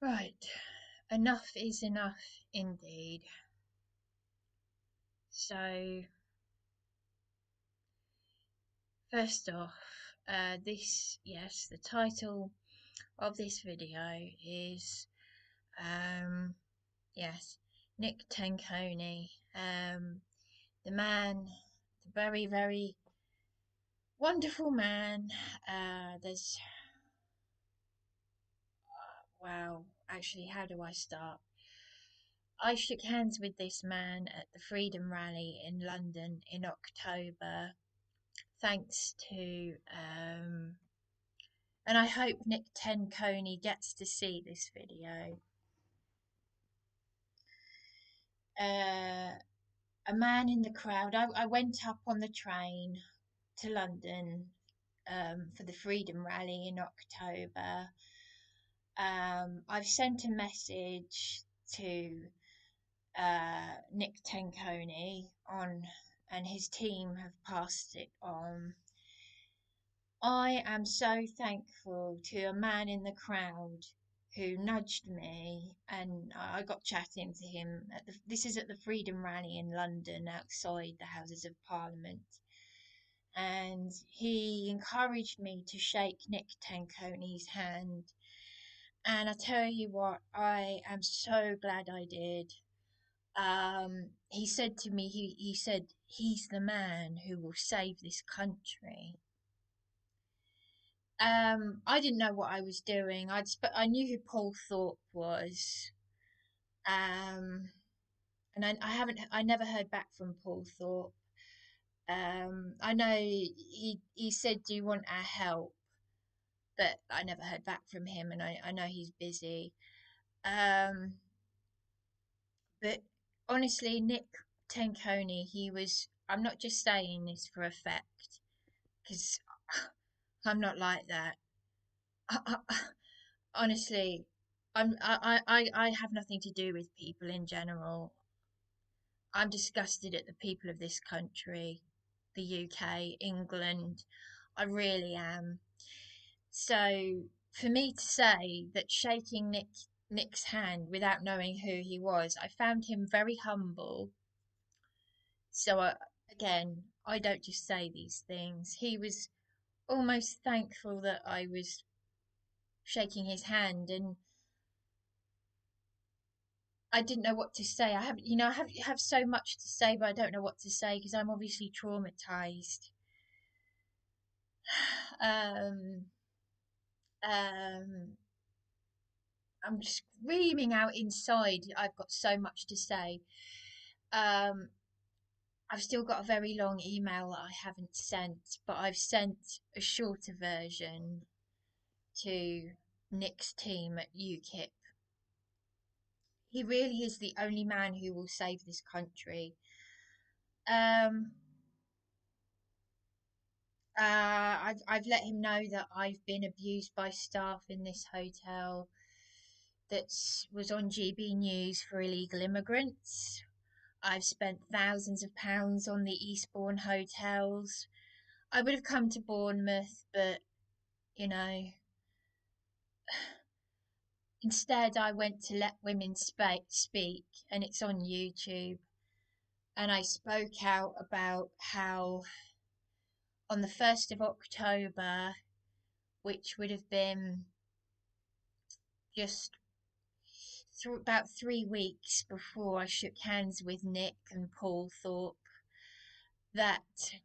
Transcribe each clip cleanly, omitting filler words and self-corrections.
Right, enough is enough indeed. So, first off, the title of this video is, yes, Nick Tenconi, the man, the very, very wonderful man. Wow, actually, how do I start? I shook hands with this man at the Freedom Rally in London in October, thanks to, and I hope Nick Tenconi gets to see this video. A man in the crowd. I went up on the train to London for the Freedom Rally in October. I've sent a message to Nick Tenconi and his team have passed it on. I am so thankful to a man in the crowd who nudged me, and I got chatting to him. This is at the Freedom Rally in London, outside the Houses of Parliament, and he encouraged me to shake Nick Tenconi's hand. And I tell you what, I am so glad I did. He said to me, he said, he's the man who will save this country. I didn't know what I was doing. I knew who Paul Thorpe was. And I never heard back from Paul Thorpe. I know he said, "Do you want our help?" But I never heard back from him, and I know he's busy. Um, but honestly, Nick Tenconi, I'm not just saying this for effect, because I'm not like that. Honestly, I have nothing to do with people in general. I'm disgusted at the people of this country, the UK, England. I really am. So for me to say that shaking Nick's hand without knowing who he was, I found him very humble. So again, I don't just say these things. He was almost thankful that I was shaking his hand, and I didn't know what to say. I have so much to say, but I don't know what to say because I'm obviously traumatized. Um, um, I'm screaming out inside. I've got so much to say. Um, I've still got a very long email that I haven't sent, but I've sent a shorter version to Nick's team at Ukip. He really is the only man who will save this country. Um, I've let him know that I've been abused by staff in this hotel that was on GB News for illegal immigrants. I've spent thousands of pounds on the Eastbourne hotels. I would have come to Bournemouth, but you know, instead I went to Let Women Speak, and it's on YouTube. And I spoke out about how on the 1st of October, which would have been just about 3 weeks before I shook hands with Nick and Paul Thorpe, that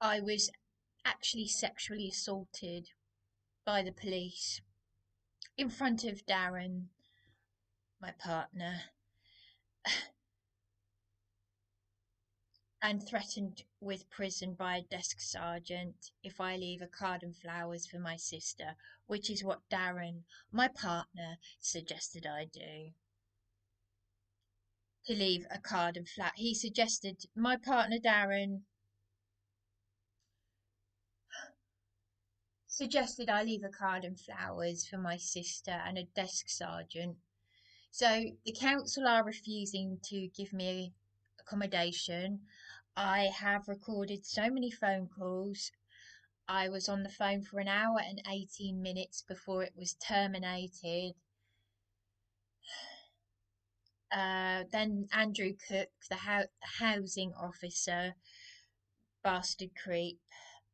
I was actually sexually assaulted by the police in front of Darren, my partner, and threatened with prison by a desk sergeant if I leave a card and flowers for my sister, which is what Darren, my partner, suggested I do. To leave a card and flat. He suggested, my partner Darren suggested I leave a card and flowers for my sister and a desk sergeant. So the council are refusing to give me accommodation. I have recorded so many phone calls. I was on the phone for an hour and 18 minutes before it was terminated. Then Andrew Cook, the housing officer, bastard creep,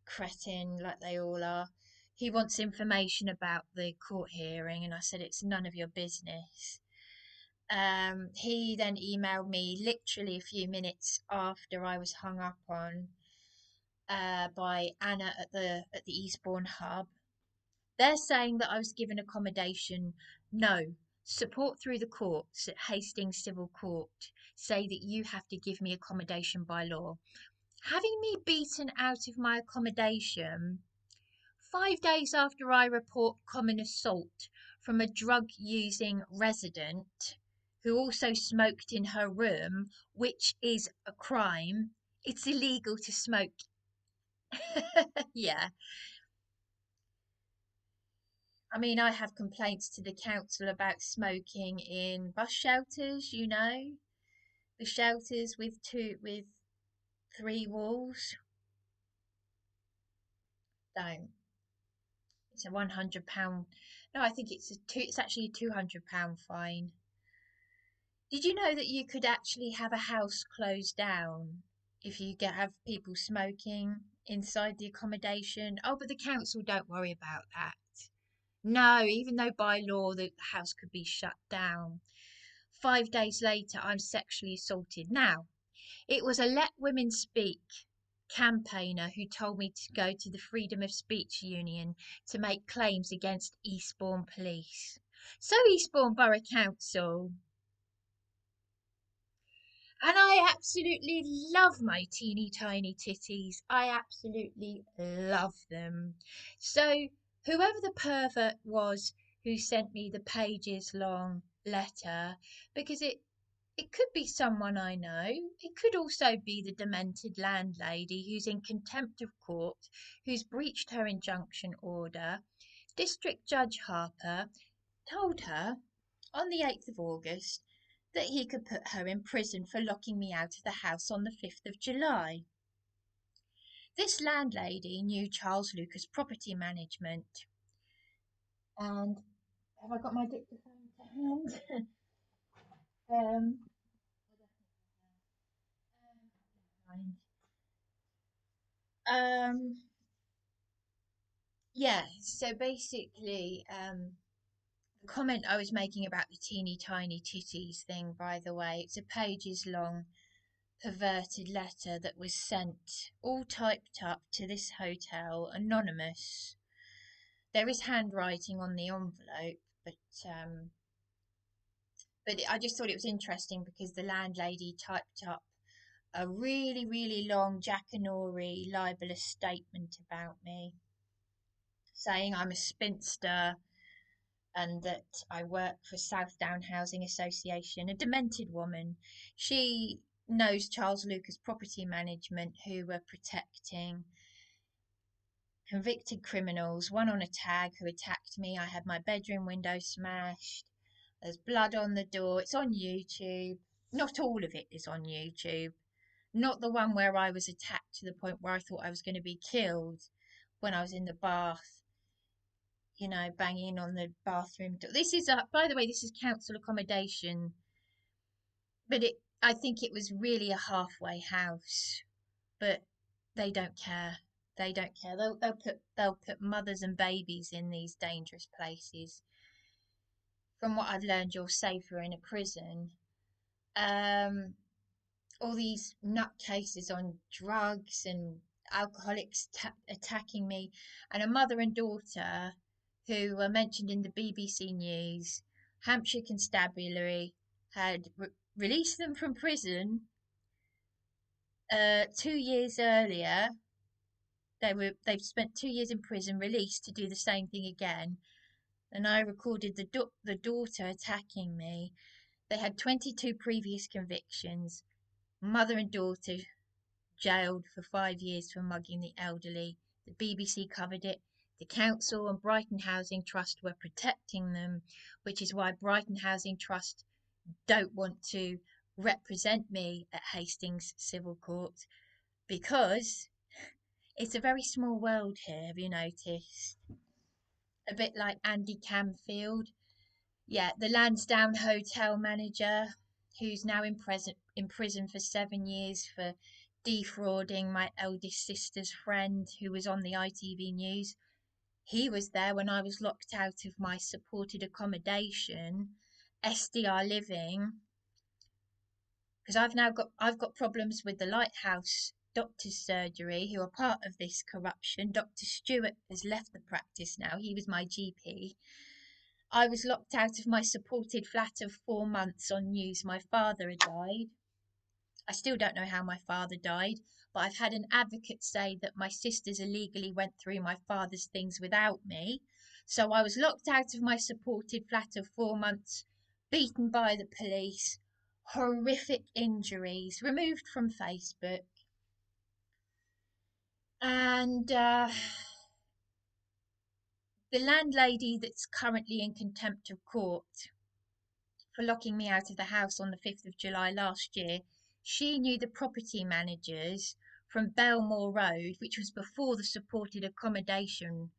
cretin, like they all are. He wants information about the court hearing, and I said it's none of your business. He then emailed me literally a few minutes after I was hung up on by Anna at the Eastbourne hub. They're saying that I was given accommodation. No. Support through the courts at Hastings Civil Court say that you have to give me accommodation by law. Having me beaten out of my accommodation 5 days after I report common assault from a drug using resident who also smoked in her room, which is a crime. It's illegal to smoke. Yeah. I mean, I have complaints to the council about smoking in bus shelters, the shelters with three walls. Don't. It's a £100. No, I think it's actually a £200 fine. Did you know that you could actually have a house closed down if you have people smoking inside the accommodation? Oh, but the council don't worry about that. No, even though by law the house could be shut down. 5 days later, I'm sexually assaulted. Now, it was a Let Women Speak campaigner who told me to go to the Freedom of Speech Union to make claims against Eastbourne Police. So, Eastbourne Borough Council. And I absolutely love my teeny tiny titties. I absolutely love them. So, whoever the pervert was who sent me the pages long letter, because it could be someone I know. It could also be the demented landlady who's in contempt of court, who's breached her injunction order. District Judge Harper told her on the 8th of August that he could put her in prison for locking me out of the house on the 5th of July. This landlady knew Charles Lucas Property Management. And have I got my dictaphone to hand? um, um, yeah, so basically, the comment I was making about the teeny tiny titties thing, by the way, it's a pages long perverted letter that was sent, all typed up, to this hotel, anonymous. There is handwriting on the envelope, but I just thought it was interesting because the landlady typed up a really, really long Jackanory libelous statement about me, saying I'm a spinster and that I work for Southdown Housing Association, a demented woman. She knows Charles Lucas Property Management, who were protecting convicted criminals, one on a tag who attacked me. I had my bedroom window smashed. There's blood on the door. It's on YouTube. Not all of it is on YouTube. Not the one where I was attacked to the point where I thought I was going to be killed when I was in the bath, banging on the bathroom door. This is, by the way, this is council accommodation, but I think it was really a halfway house, but they don't care. They don't care. They'll put mothers and babies in these dangerous places. From what I've learned, you're safer in a prison. All these nutcases on drugs and alcoholics attacking me, and a mother and daughter who were mentioned in the BBC News. Hampshire Constabulary had released them from prison 2 years earlier. They've spent 2 years in prison, released to do the same thing again. And I recorded the daughter attacking me. They had 22 previous convictions. Mother and daughter jailed for 5 years for mugging the elderly. The BBC covered it. The council and Brighton Housing Trust were protecting them, which is why Brighton Housing Trust don't want to represent me at Hastings Civil Court, because it's a very small world here, have you noticed? A bit like Andy Camfield. Yeah, the Lansdowne hotel manager, who's now in prison for 7 years for defrauding my eldest sister's friend who was on the ITV news. He was there when I was locked out of my supported accommodation, SDR living, because I've got problems with the Lighthouse doctor's surgery who are part of this corruption. Dr. Stewart has left the practice now. He was my GP. I was locked out of my supported flat of 4 months on news my father had died. I still don't know how my father died, but I've had an advocate say that my sisters illegally went through my father's things without me. So I was locked out of my supported flat of 4 months, beaten by the police, horrific injuries, removed from Facebook. And the landlady that's currently in contempt of court for locking me out of the house on the 5th of July last year, she knew the property managers from Belmore Road, which was before the supported accommodation.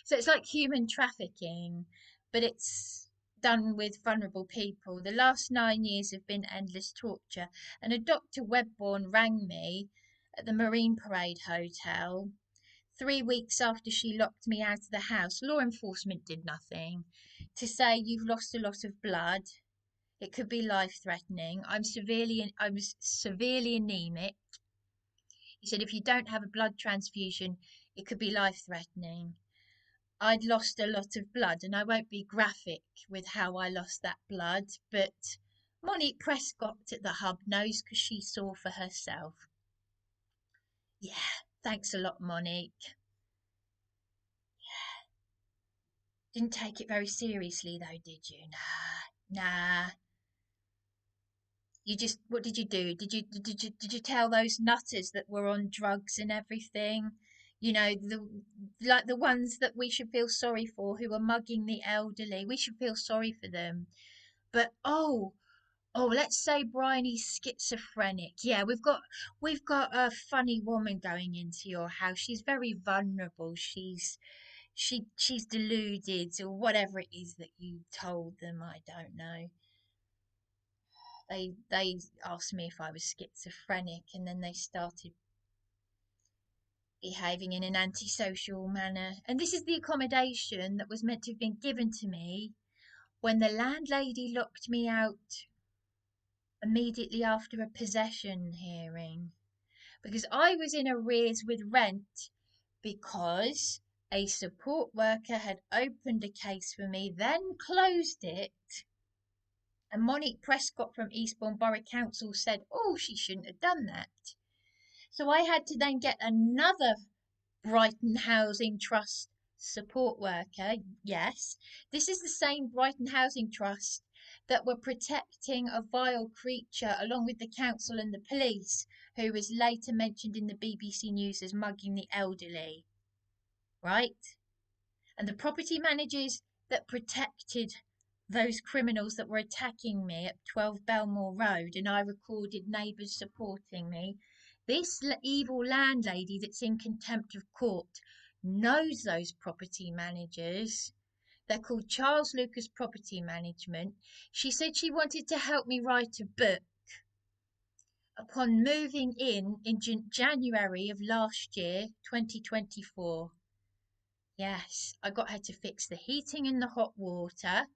So it's like human trafficking, but it's done with vulnerable people. The last 9 years have been endless torture. And a Dr. Webborn rang me at the Marine Parade Hotel 3 weeks after she locked me out of the house. Law enforcement did nothing, to say you've lost a lot of blood. It could be life-threatening. I was severely anemic. He said if you don't have a blood transfusion, it could be life-threatening. I'd lost a lot of blood, and I won't be graphic with how I lost that blood, but Monique Prescott at the hub knows because she saw for herself. Yeah, thanks a lot, Monique. Didn't take it very seriously though, did you? Nah. You just, what did you do? Did you tell those nutters that were on drugs and everything? You know, the ones that we should feel sorry for, who are mugging the elderly. We should feel sorry for them. But let's say Briony's schizophrenic. Yeah, we've got a funny woman going into your house. She's very vulnerable. She's deluded or whatever it is that you told them. I don't know. They asked me if I was schizophrenic, and then they started behaving in an antisocial manner. And this is the accommodation that was meant to have been given to me when the landlady locked me out immediately after a possession hearing, because I was in arrears with rent because a support worker had opened a case for me, then closed it. And Monique Prescott from Eastbourne Borough Council said, oh, she shouldn't have done that. So I had to then get another Brighton Housing Trust support worker. Yes, this is the same Brighton Housing Trust that were protecting a vile creature along with the council and the police, who was later mentioned in the BBC News as mugging the elderly. Right? And the property managers that protected those criminals that were attacking me at 12 Belmore Road, and I recorded neighbours supporting me. This evil landlady that's in contempt of court knows those property managers. They're called Charles Lucas Property Management. She said she wanted to help me write a book. Upon moving in January of last year, 2024. Yes, I got her to fix the heating and the hot water.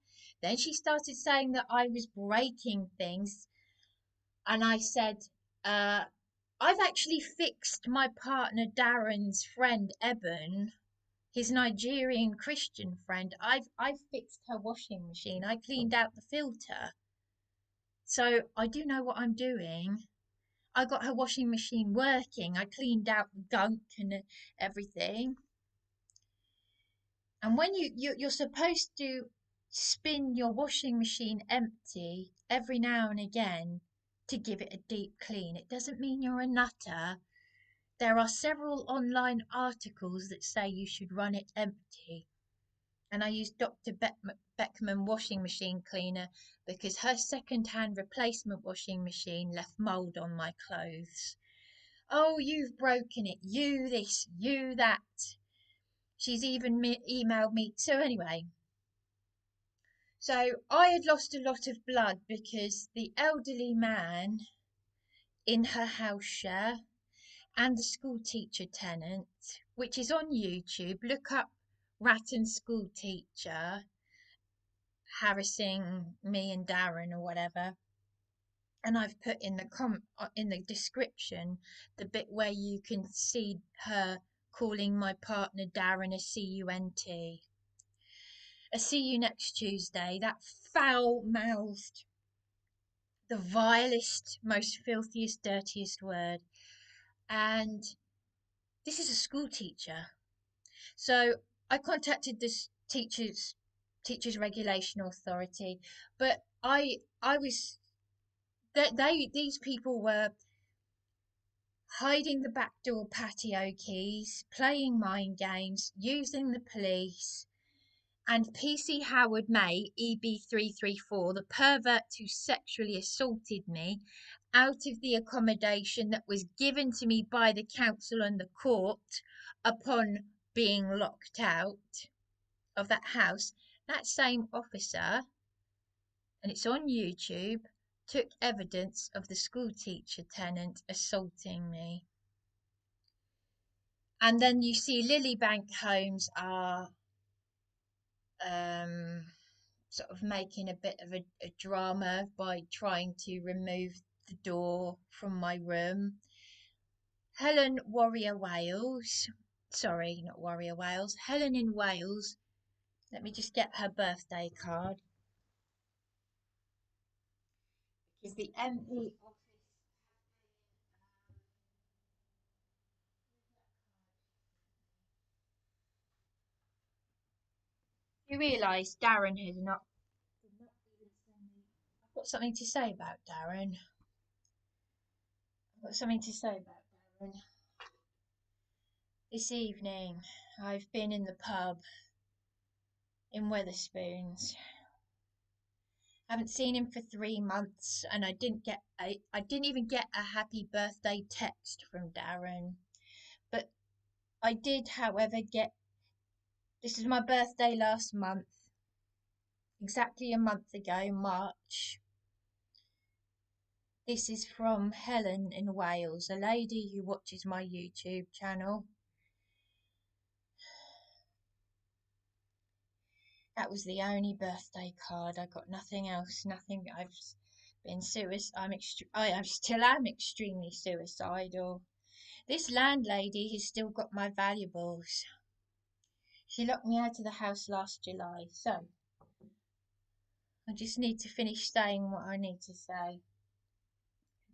Then she started saying that I was breaking things. And I said, I've actually fixed my partner Darren's friend Eben, his Nigerian Christian friend. I've fixed her washing machine. I cleaned out the filter. So I do know what I'm doing. I got her washing machine working. I cleaned out the gunk and everything. And when you're supposed to spin your washing machine empty every now and again to give it a deep clean, it doesn't mean you're a nutter. There are several online articles that say you should run it empty. And I used Dr. Beckman washing machine cleaner because her second-hand replacement washing machine left mould on my clothes. Oh, you've broken it. You this, you that. She's even emailed me. So anyway, So I had lost a lot of blood because the elderly man in her house share and the school teacher tenant, which is on YouTube. Look up Ratton school teacher harassing me and Darren or whatever. And I've put in the description the bit where you can see her calling my partner Darren a cunt. A see you next Tuesday. That foul-mouthed, the vilest, most filthiest, dirtiest word. And this is a school teacher. So I contacted this teachers regulation authority, but I was these people were hiding the backdoor patio keys, playing mind games, using the police, and PC Howard May, EB334, the pervert who sexually assaulted me, out of the accommodation that was given to me by the council and the court upon being locked out of that house. That same officer, and it's on YouTube, took evidence of the school teacher tenant assaulting me. And then you see Lilybank Homes are sort of making a bit of a drama by trying to remove the door from my room. Helen Warrior Wales, sorry, not Warrior Wales, Helen in Wales. Let me just get her birthday card. Because the MP office, you realise Darren has not even send me. I've got something to say about Darren. I've got something to say about Darren. This evening, I've been in the pub in Wetherspoons. I haven't seen him for 3 months, and I didn't even get a happy birthday text from Darren. But I did, however, get, this is my birthday last month, exactly a month ago, March. This is from Helen in Wales, a lady who watches my YouTube channel. That was the only birthday card. I got nothing else. Nothing. I've been I still am extremely suicidal. This landlady has still got my valuables. She locked me out of the house last July. So I just need to finish saying what I need to say.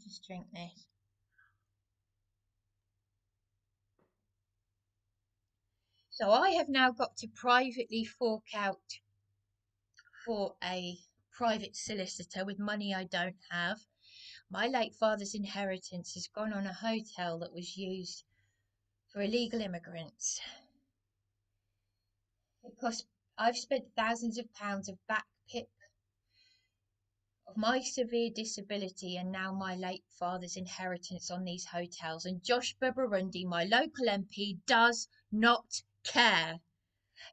Just drink this. So I have now got to privately fork out for a private solicitor with money I don't have. My late father's inheritance has gone on a hotel that was used for illegal immigrants. I've spent thousands of pounds of back pip of my severe disability and now my late father's inheritance on these hotels, and Josh Burundi, my local MP, does not care,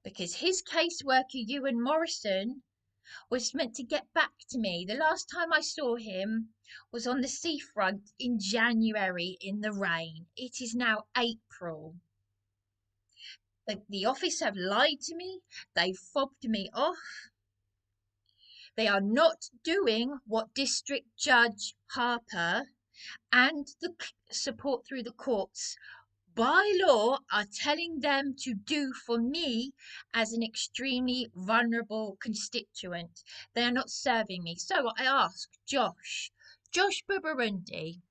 because his caseworker Ewan Morrison was meant to get back to me. The last time I saw him was on the seafront in January in the rain. It is now April. The office have lied to me. They've fobbed me off. They are not doing what District Judge Harper and the support through the courts by law are telling them to do for me as an extremely vulnerable constituent. They are not serving me. So I ask Josh Burundi,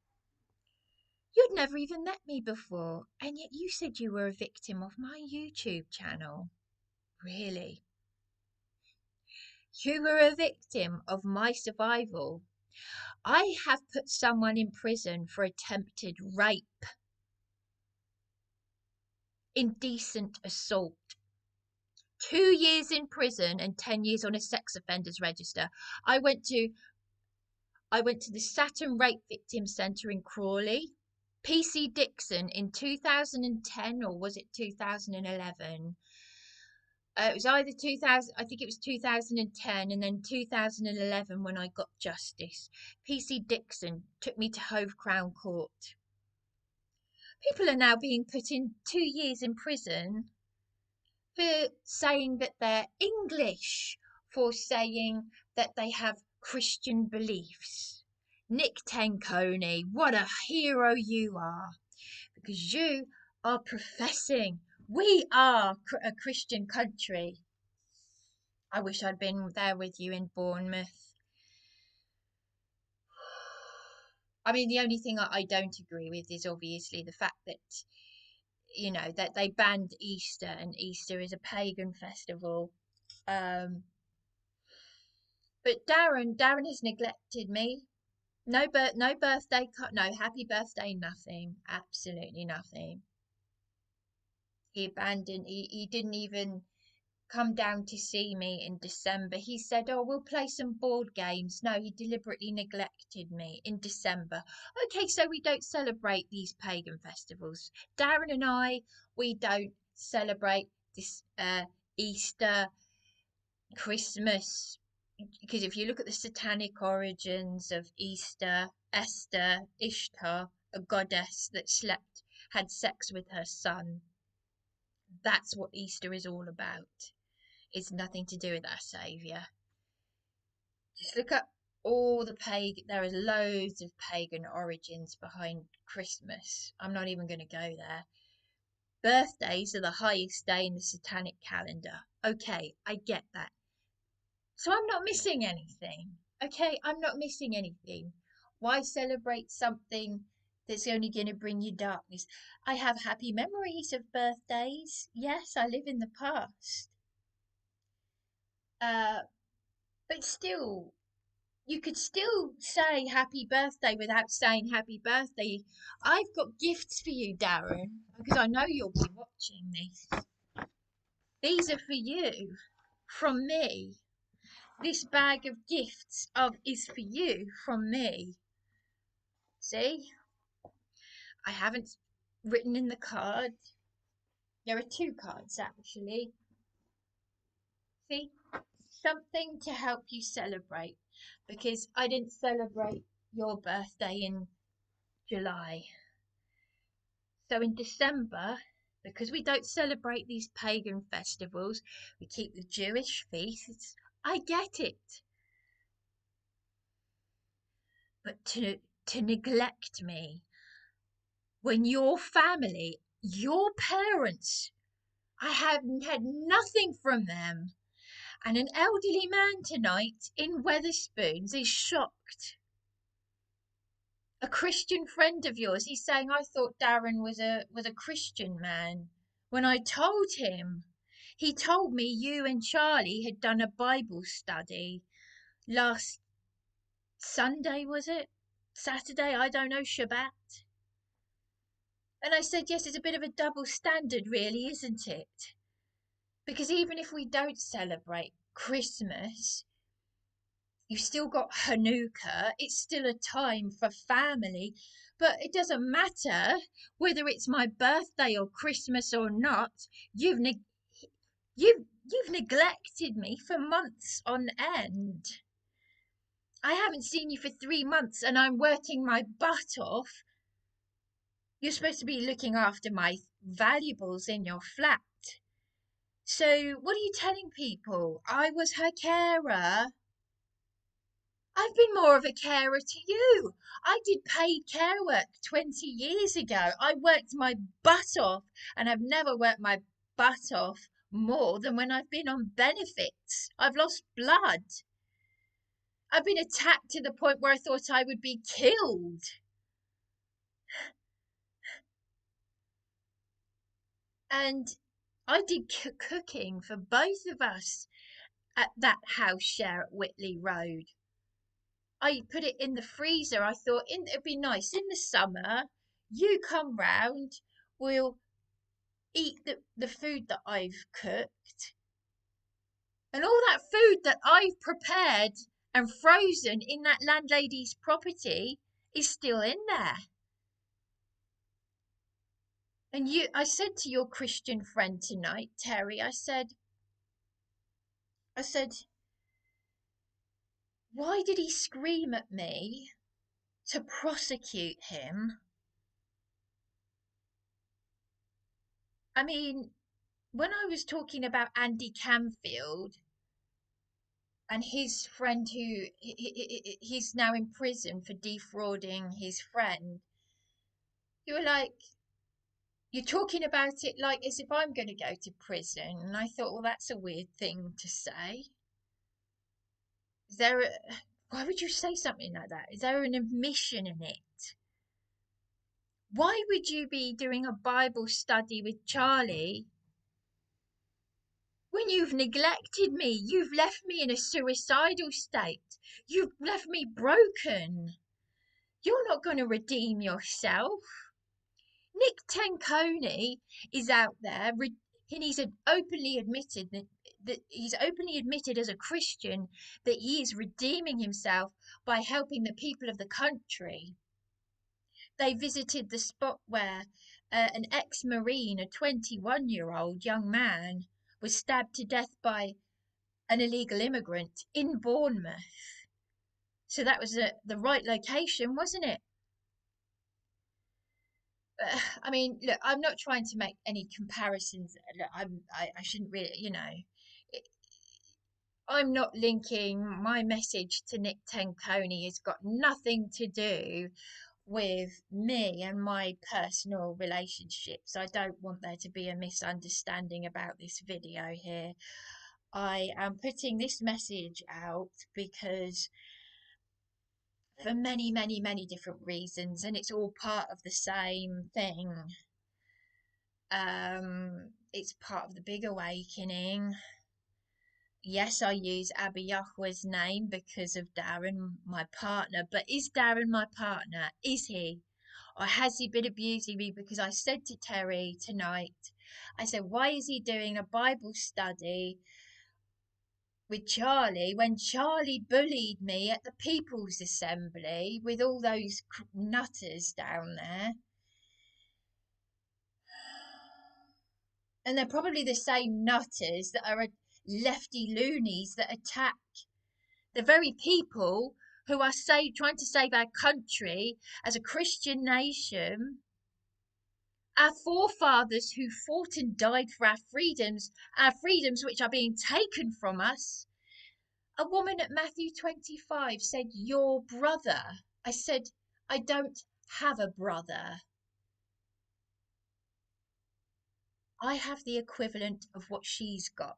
you'd never even met me before, and yet you said you were a victim of my YouTube channel. Really? You were a victim of my survival. I have put someone in prison for attempted rape, indecent assault, 2 years in prison and 10 years on a sex offenders register. I went to the Saturn Rape Victim Centre in Crawley. PC Dixon in 2010, or was it 2011? It was either 2000, I think it was 2010, and then 2011 when I got justice. PC Dixon took me to Hove Crown Court. People are now being put in 2 years in prison for saying that they're English, for saying that they have Christian beliefs. Nick Tenconi, what a hero you are, because you are professing we are a Christian country. I wish I'd been there with you in Bournemouth. I mean, the only thing I don't agree with is obviously the fact that, you know, that they banned Easter, and Easter is a pagan festival. But Darren has neglected me. No birthday, no happy birthday, nothing, absolutely nothing. He didn't even come down to see me in December. He said, oh, we'll play some board games. No, he deliberately neglected me in December. Okay, so we don't celebrate these pagan festivals. Darren and I, we don't celebrate this Easter, Christmas, because if you look at the satanic origins of Easter, Esther, Ishtar, a goddess that had sex with her son, that's what Easter is all about. It's nothing to do with our Saviour. Just look at all the pagan. There are loads of pagan origins behind Christmas. I'm not even going to go there. Birthdays are the highest day in the satanic calendar. Okay, I get that. So I'm not missing anything. Okay, I'm not missing anything. Why celebrate something that's only going to bring you darkness? I have happy memories of birthdays. Yes, I live in the past. But still, you could still say happy birthday without saying happy birthday. I've got gifts for you, Darren, because I know you'll be watching this. These are for you from me. This bag of gifts is for you from me. See? I haven't written in the card. There are 2 cards actually. See? Something to help you celebrate, because I didn't celebrate your birthday in July. So in December, because we don't celebrate these pagan festivals, we keep the Jewish feasts. I get it. But to neglect me when your family, your parents, I haven't had nothing from them. And an elderly man tonight in Wetherspoons is shocked. A Christian friend of yours, he's saying, I thought Darren was a Christian man. When I told him, he told me you and Charlie had done a Bible study last Sunday, was it? Saturday, I don't know, Shabbat. And I said, yes, it's a bit of a double standard, really, isn't it? Because even if we don't celebrate Christmas, you've still got Hanukkah. It's still a time for family. But it doesn't matter whether it's my birthday or Christmas or not. You've neglected me for months on end. I haven't seen you for 3 months and I'm working my butt off. You're supposed to be looking after my valuables in your flat. So what are you telling people? I was her carer. I've been more of a carer to you. I did paid care work 20 years ago. I worked my butt off, and I've never worked my butt off more than when I've been on benefits. I've lost blood. I've been attacked to the point where I thought I would be killed. And I did cooking for both of us at that house share at Whitley Road. I put it in the freezer. I thought it'd be nice in the summer. You come round, we'll eat the food that I've cooked. And all that food that I've prepared and frozen in that landlady's property is still in there. And I said to your Christian friend tonight, Terry, I said, I said, why did he scream at me to prosecute him? I mean, when I was talking about Andy Canfield and his friend who he's now in prison for defrauding his friend, you were like, you're talking about it like as if I'm going to go to prison. And I thought, well, that's a weird thing to say. Is there a, why would you say something like that? Is there an admission in it? Why would you be doing a Bible study with Charlie when you've neglected me? You've left me in a suicidal state. You've left me broken. You're not going to redeem yourself. Nick Tenconi is out there, and he's openly admitted that he's openly admitted as a Christian that he is redeeming himself by helping the people of the country. They visited the spot where an ex-Marine, a 21-year-old young man, was stabbed to death by an illegal immigrant in Bournemouth. So that was the right location, wasn't it? I mean, look, I'm not trying to make any comparisons. Look, I shouldn't really, I'm not linking my message to Nick Tenconi. It's got nothing to do with me and my personal relationships. I don't want there to be a misunderstanding about this video here. I am putting this message out because for many, many, many different reasons, and it's all part of the same thing. It's part of the big awakening. Yes, I use Abiyahu's name because of Darren, my partner, but is Darren my partner? Is he? Or has he been abusing me? Because I said to Terry tonight, I said, why is he doing a Bible study with Charlie when Charlie bullied me at the People's Assembly with all those nutters down there? And they're probably the same nutters that are lefty loonies that attack the very people who are trying to save our country as a Christian nation. Our forefathers who fought and died for our freedoms which are being taken from us. A woman at Matthew 25 said, your brother. I said, I don't have a brother. I have the equivalent of what she's got.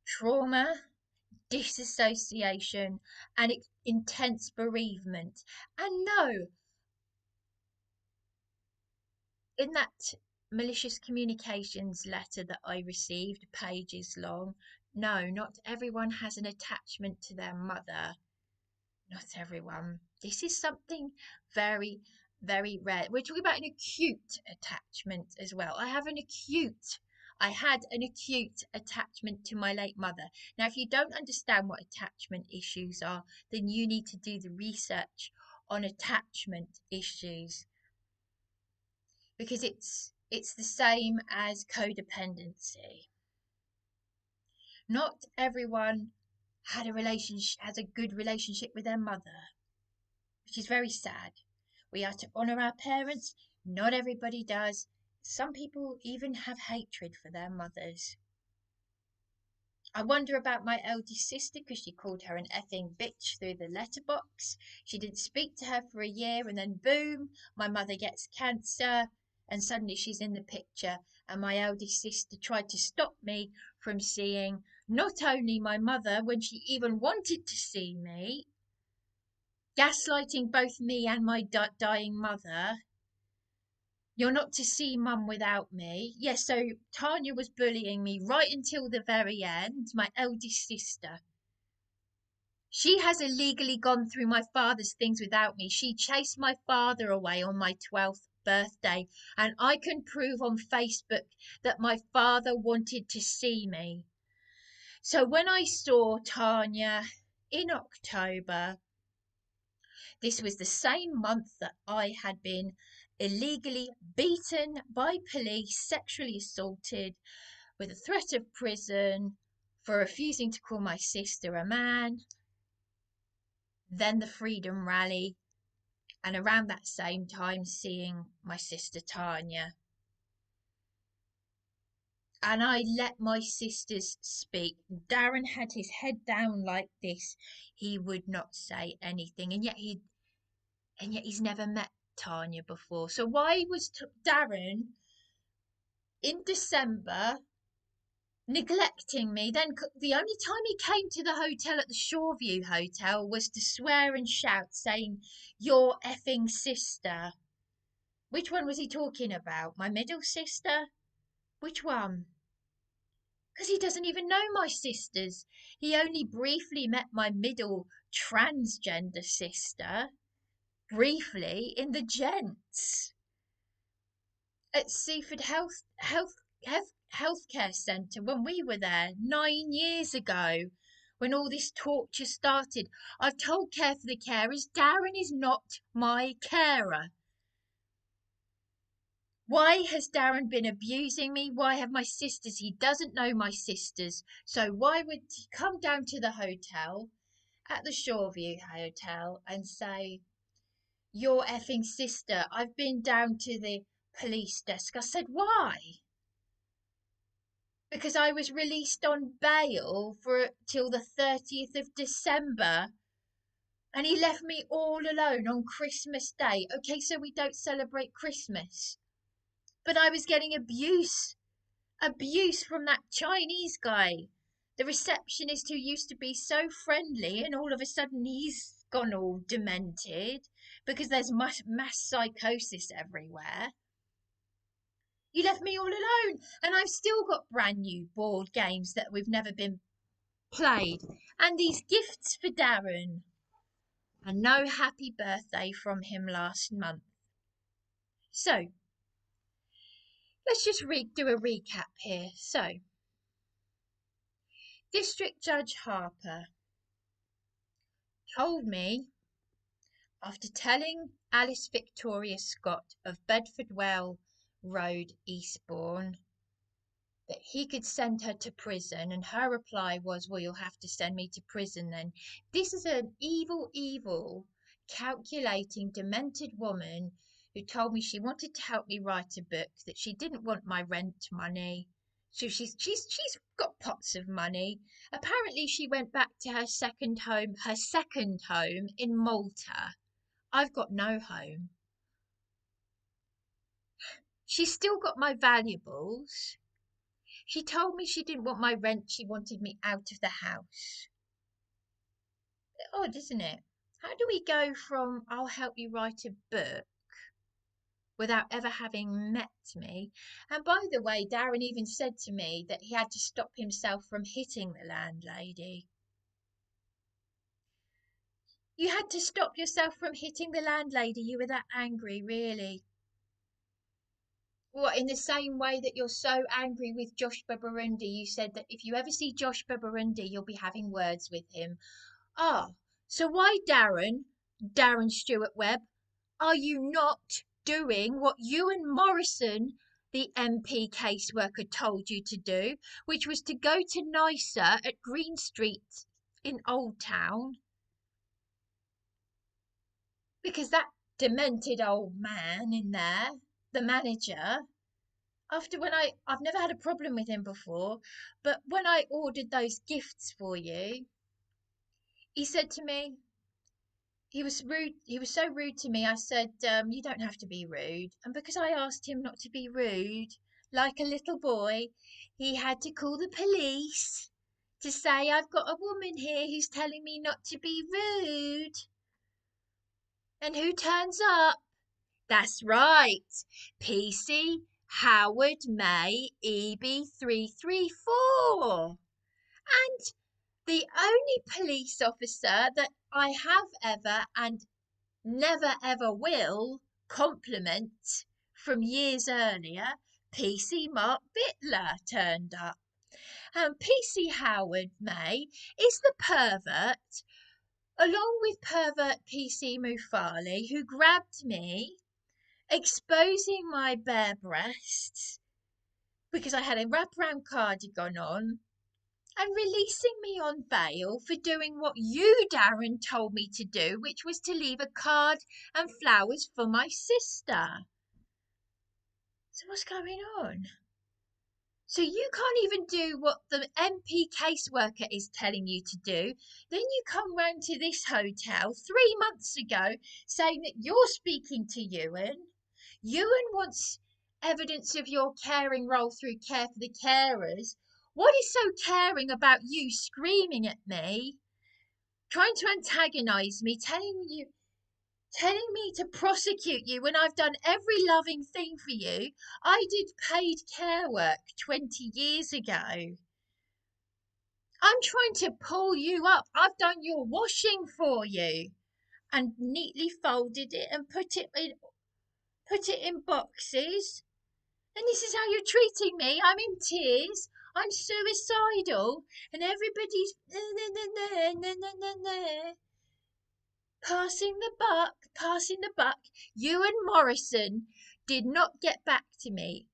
Trauma, disassociation, and intense bereavement. And no, in that malicious communications letter that I received, pages long, no, not everyone has an attachment to their mother. Not everyone. This is something very, very rare. We're talking about an acute attachment as well. I had an acute attachment to my late mother. Now, if you don't understand what attachment issues are, then you need to do the research on attachment issues, because it's the same as codependency. Not everyone has a good relationship with their mother, which is very sad. We are to honour our parents. Not everybody does. Some people even have hatred for their mothers. I wonder about my eldest sister, because she called her an effing bitch through the letterbox. She didn't speak to her for a year, and then boom, my mother gets cancer, and suddenly she's in the picture. And my eldest sister tried to stop me from seeing not only my mother when she even wanted to see me, gaslighting both me and my dying mother. You're not to see mum without me. Yes, so Tanya was bullying me right until the very end, my eldest sister. She has illegally gone through my father's things without me. She chased my father away on my 12th birthday, and I can prove on Facebook that my father wanted to see me. So when I saw Tanya in October, this was the same month that I had been illegally beaten by police, sexually assaulted with a threat of prison for refusing to call my sister a man, then the Freedom Rally, and around that same time seeing my sister Tanya. And I let my sisters speak. Darren had his head down like this. He would not say anything, and yet he's never met Tanya before. So why was Darren in December neglecting me? Then the only time he came to the hotel at the Shoreview Hotel was to swear and shout, saying, "Your effing sister." Which one was he talking about? My middle sister? Which one? Because he doesn't even know my sisters. He only briefly met my middle transgender sister, briefly, in the gents at Seaford Healthcare Centre when we were there 9 years ago, when all this torture started. I've told Care for the Carers, Darren is not my carer. Why has Darren been abusing me? Why have my sisters? He doesn't know my sisters. So why would he come down to the hotel, at the Shoreview Hotel, and say, "Your effing sister"? I've been down to the police desk. I said, why? Because I was released on bail for till the 30th of December. And he left me all alone on Christmas Day. Okay, so we don't celebrate Christmas. But I was getting abuse from that Chinese guy, the receptionist who used to be so friendly, and all of a sudden he's gone all demented because there's mass psychosis everywhere. You left me all alone, and I've still got brand new board games that we've never been played, and these gifts for Darren, and no happy birthday from him last month. So let's just do a recap here. So, District Judge Harper told me, after telling Alice Victoria Scott of Bedfordwell Road, Eastbourne, that he could send her to prison, and her reply was, "Well, you'll have to send me to prison then." This is an evil, calculating, demented woman who told me she wanted to help me write a book, that she didn't want my rent money. So she's got pots of money. Apparently she went back to her second home in Malta. I've got no home. She's still got my valuables. She told me she didn't want my rent, she wanted me out of the house. Odd, isn't it? How do we go from "I'll help you write a book" without ever having met me? And by the way, Darren even said to me that he had to stop himself from hitting the landlady. You had to stop yourself from hitting the landlady? You were that angry, really? What, in the same way that you're so angry with Josh Babarundi, you said that if you ever see Josh Babarundi, you'll be having words with him. Ah, so why, Darren Stewart Webb, are you not doing what you and Morrison, the MP caseworker, told you to do, which was to go to NISA at Green Street in Old Town? Because that demented old man in there, the manager, I've never had a problem with him before, but when I ordered those gifts for you, he said to me, he was rude. He was so rude to me. I said, "You don't have to be rude." And because I asked him not to be rude, like a little boy, he had to call the police to say, "I've got a woman here who's telling me not to be rude." And who turns up? That's right, PC Howard May EB334. And the only police officer that I have ever and never ever will compliment from years earlier, PC Mark Bittler, turned up. And PC Howard May is the pervert, along with pervert PC Mufali, who grabbed me, exposing my bare breasts because I had a wraparound cardigan on, and releasing me on bail for doing what you, Darren, told me to do, which was to leave a card and flowers for my sister. So what's going on? So you can't even do what the MP caseworker is telling you to do. Then you come round to this hotel 3 months ago saying that you're speaking to Ewan. Ewan wants evidence of your caring role through care for the carers. What is so caring about you screaming at me, trying to antagonise me, telling me to prosecute you when I've done every loving thing for you? I did paid care work 20 years ago. I'm trying to pull you up. I've done your washing for you and neatly folded it and put it in boxes. And this is how you're treating me. I'm in tears. I'm suicidal. And everybody's passing the buck. Ewan Morrison did not get back to me.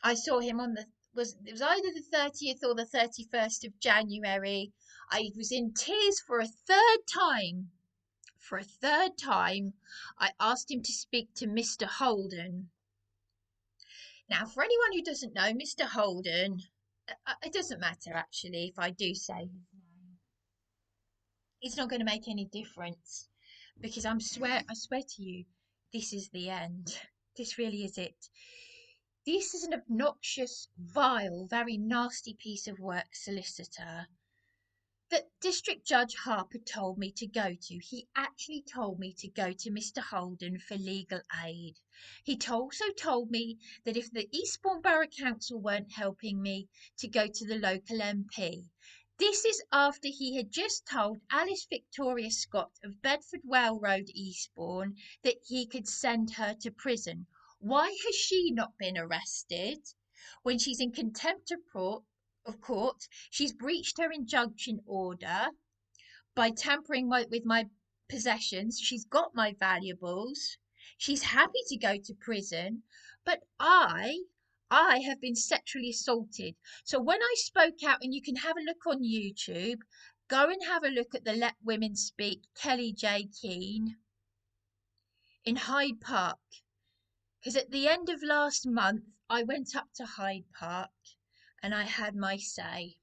I saw him it was either the 30th or the 31st of January. I was in tears for a third time. I asked him to speak to Mr. Holden. Now, for anyone who doesn't know, Mr. Holden, it doesn't matter actually if I do say his name. It's not going to make any difference because I swear to you, this is the end. This really is it. This is an obnoxious, vile, very nasty piece of work solicitor that District Judge Harper told me to go to. He actually told me to go to Mr. Holden for legal aid. He also told me that if the Eastbourne Borough Council weren't helping me, to go to the local MP. This is after he had just told Alice Victoria Scott of Bedford Well Road, Eastbourne, that he could send her to prison. Why has she not been arrested? When she's in contempt of court, she's breached her injunction order by tampering with my possessions. She's got my valuables. She's happy to go to prison, but I have been sexually assaulted. So when I spoke out, and you can have a look on YouTube, go and have a look at the Let Women Speak, Kelly J. Keane, in Hyde Park. Because at the end of last month, I went up to Hyde Park and I had my say.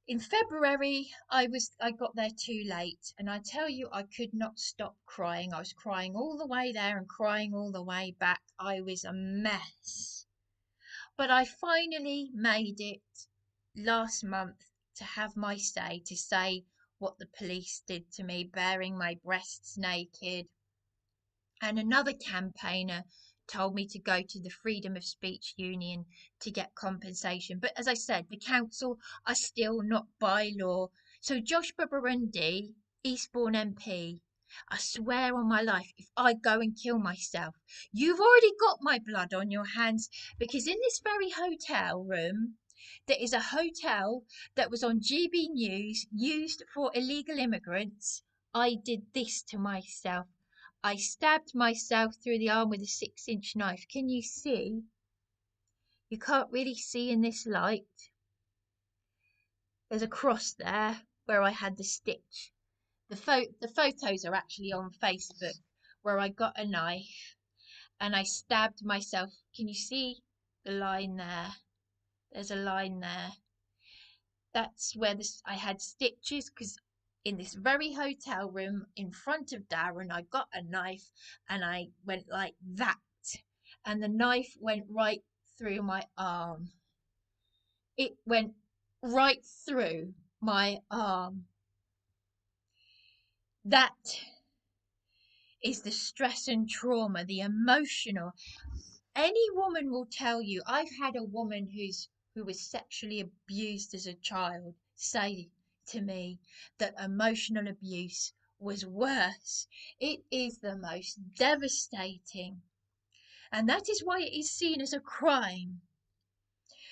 In February, I got there too late, and I tell you, I could not stop crying. I was crying all the way there and crying all the way back. I was a mess. But I finally made it last month to have my say, to say what the police did to me, bearing my breasts naked. And another campaigner told me to go to the Freedom of Speech Union to get compensation. But as I said, the council are still not by law. So Josh Burundi, Eastbourne MP, I swear on my life, if I go and kill myself, you've already got my blood on your hands, because in this very hotel room, there is a hotel that was on GB News used for illegal immigrants. I did this to myself. I stabbed myself through the arm with a 6-inch knife. Can you see? You can't really see in this light. There's a cross there where I had the stitch. The photos are actually on Facebook, where I got a knife and I stabbed myself. Can you see the line there? There's a line there. That's where I had stitches, because in this very hotel room in front of Darren, I got a knife and I went like that, and the knife went right through my arm. It went right through my arm. That is the stress and trauma, the emotional. Any woman will tell you. I've had a woman who was sexually abused as a child say to me that emotional abuse was worse. It is the most devastating. And that is why it is seen as a crime.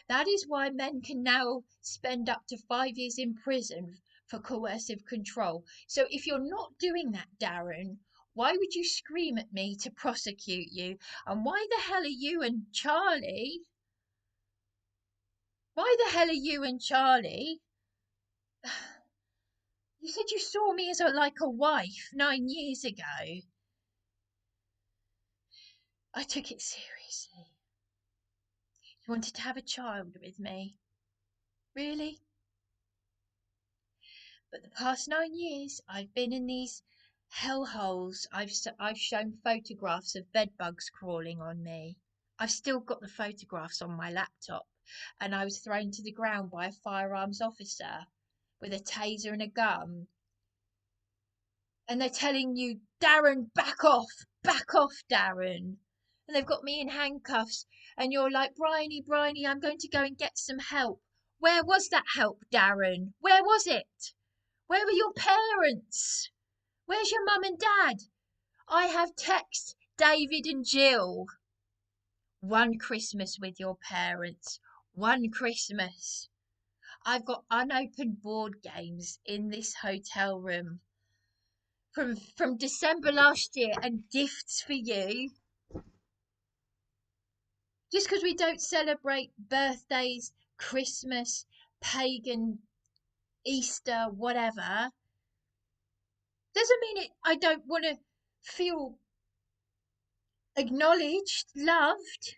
That is why men can now spend up to 5 years in prison for coercive control. So if you're not doing that, Darren, why would you scream at me to prosecute you? And why the hell are you and Charlie Why the hell are you and Charlie? You said you saw me as like a wife 9 years ago. I took it seriously. You wanted to have a child with me. Really? But the past 9 years, I've been in these hellholes. I've shown photographs of bed bugs crawling on me. I've still got the photographs on my laptop, and I was thrown to the ground by a firearms officer with a taser and a gun. And they're telling you, Darren, back off, Darren. And they've got me in handcuffs, and you're like, Briony, I'm going to go and get some help. Where was that help, Darren? Where was it? Where were your parents? Where's your mum and dad? I have texted David and Jill. One Christmas with your parents. One Christmas. I've got unopened board games in this hotel room from December last year, and gifts for you. Just because we don't celebrate birthdays, Christmas, pagan, Easter, whatever, doesn't mean I don't want to feel acknowledged, loved.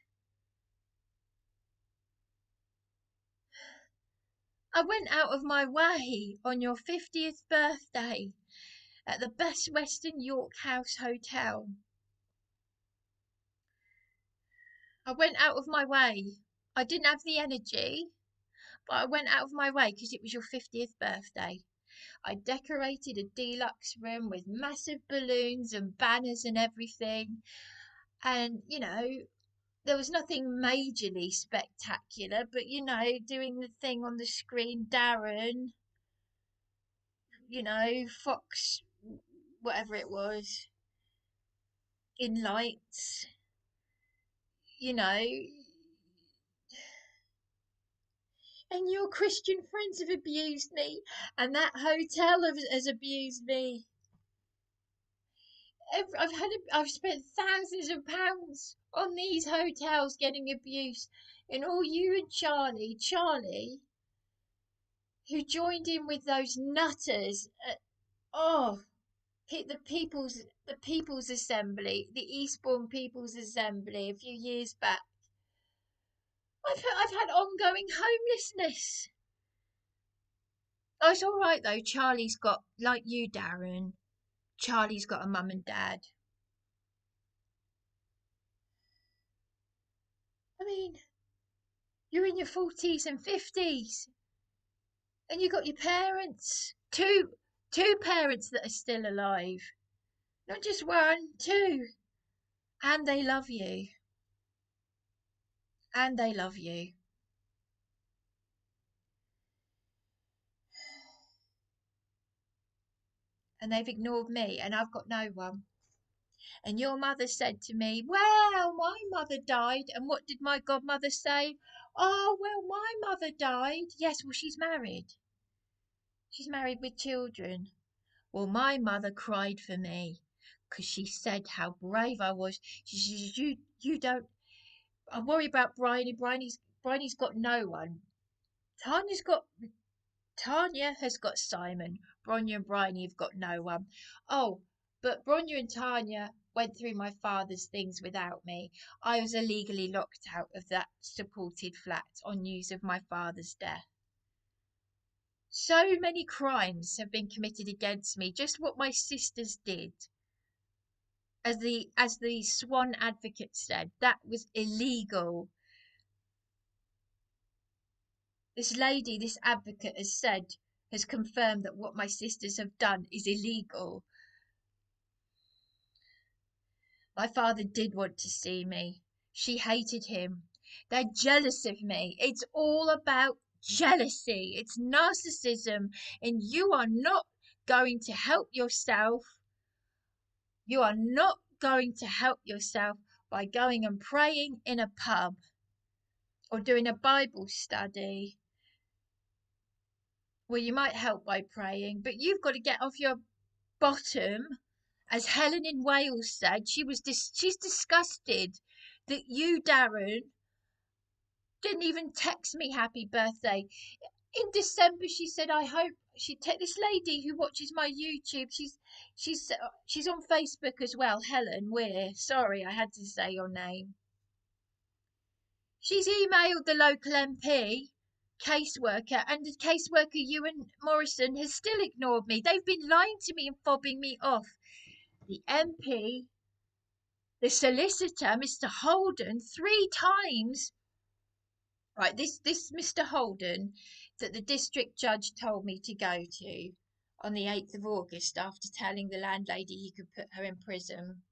I went out of my way on your 50th birthday at the Best Western York House Hotel. I went out of my way. I didn't have the energy, but I went out of my way because it was your 50th birthday. I decorated a deluxe room with massive balloons and banners and everything. And, there was nothing majorly spectacular, but, doing the thing on the screen, Darren, Fox, whatever it was, in lights, and your Christian friends have abused me, and that hotel has abused me. I've spent thousands of pounds on these hotels getting abuse, and all you and Charlie, who joined in with those nutters at, the People's Assembly, the Eastbourne People's Assembly a few years back. I've had ongoing homelessness. Oh, it's all right though. Charlie's got, like you, Darren. Charlie's got a mum and dad. I mean, you're in your 40s and 50s, and you got your parents, two parents that are still alive, not just one, two, and they love you. And they love you. And they've ignored me, and I've got no one. And your mother said to me, well, my mother died. And what did my godmother say? Oh, well, my mother died. Yes, well, she's married. She's married with children. Well, my mother cried for me because she said how brave I was. She said, you don't. I worry about Briony. Briony's got no one. Tanya has got Simon. Bronya and Briony have got no one. Oh, but Bronya and Tanya went through my father's things without me. I was illegally locked out of that supported flat on news of my father's death. So many crimes have been committed against me. Just what my sisters did. As the Swan advocate said, that was illegal. This lady, this advocate has confirmed that what my sisters have done is illegal. My father did want to see me. She hated him. They're jealous of me. It's all about jealousy. It's narcissism, and you are not going to help yourself. You are not going to help yourself by going and praying in a pub or doing a Bible study. Well, you might help by praying, but you've got to get off your bottom. As Helen in Wales said, she's disgusted that you, Darren, Didn't even text me happy birthday. In December, she said, I hope she'd take this lady who watches my YouTube. She's on Facebook as well. Helen Weir. Sorry, I had to say your name. She's emailed the local MP caseworker, and the caseworker Ewan Morrison has still ignored me. They've been lying to me and fobbing me off. The MP, the solicitor, Mr. Holden, 3 times. Right, this Mr. Holden that the district judge told me to go to on the 8th of August after telling the landlady he could put her in prison.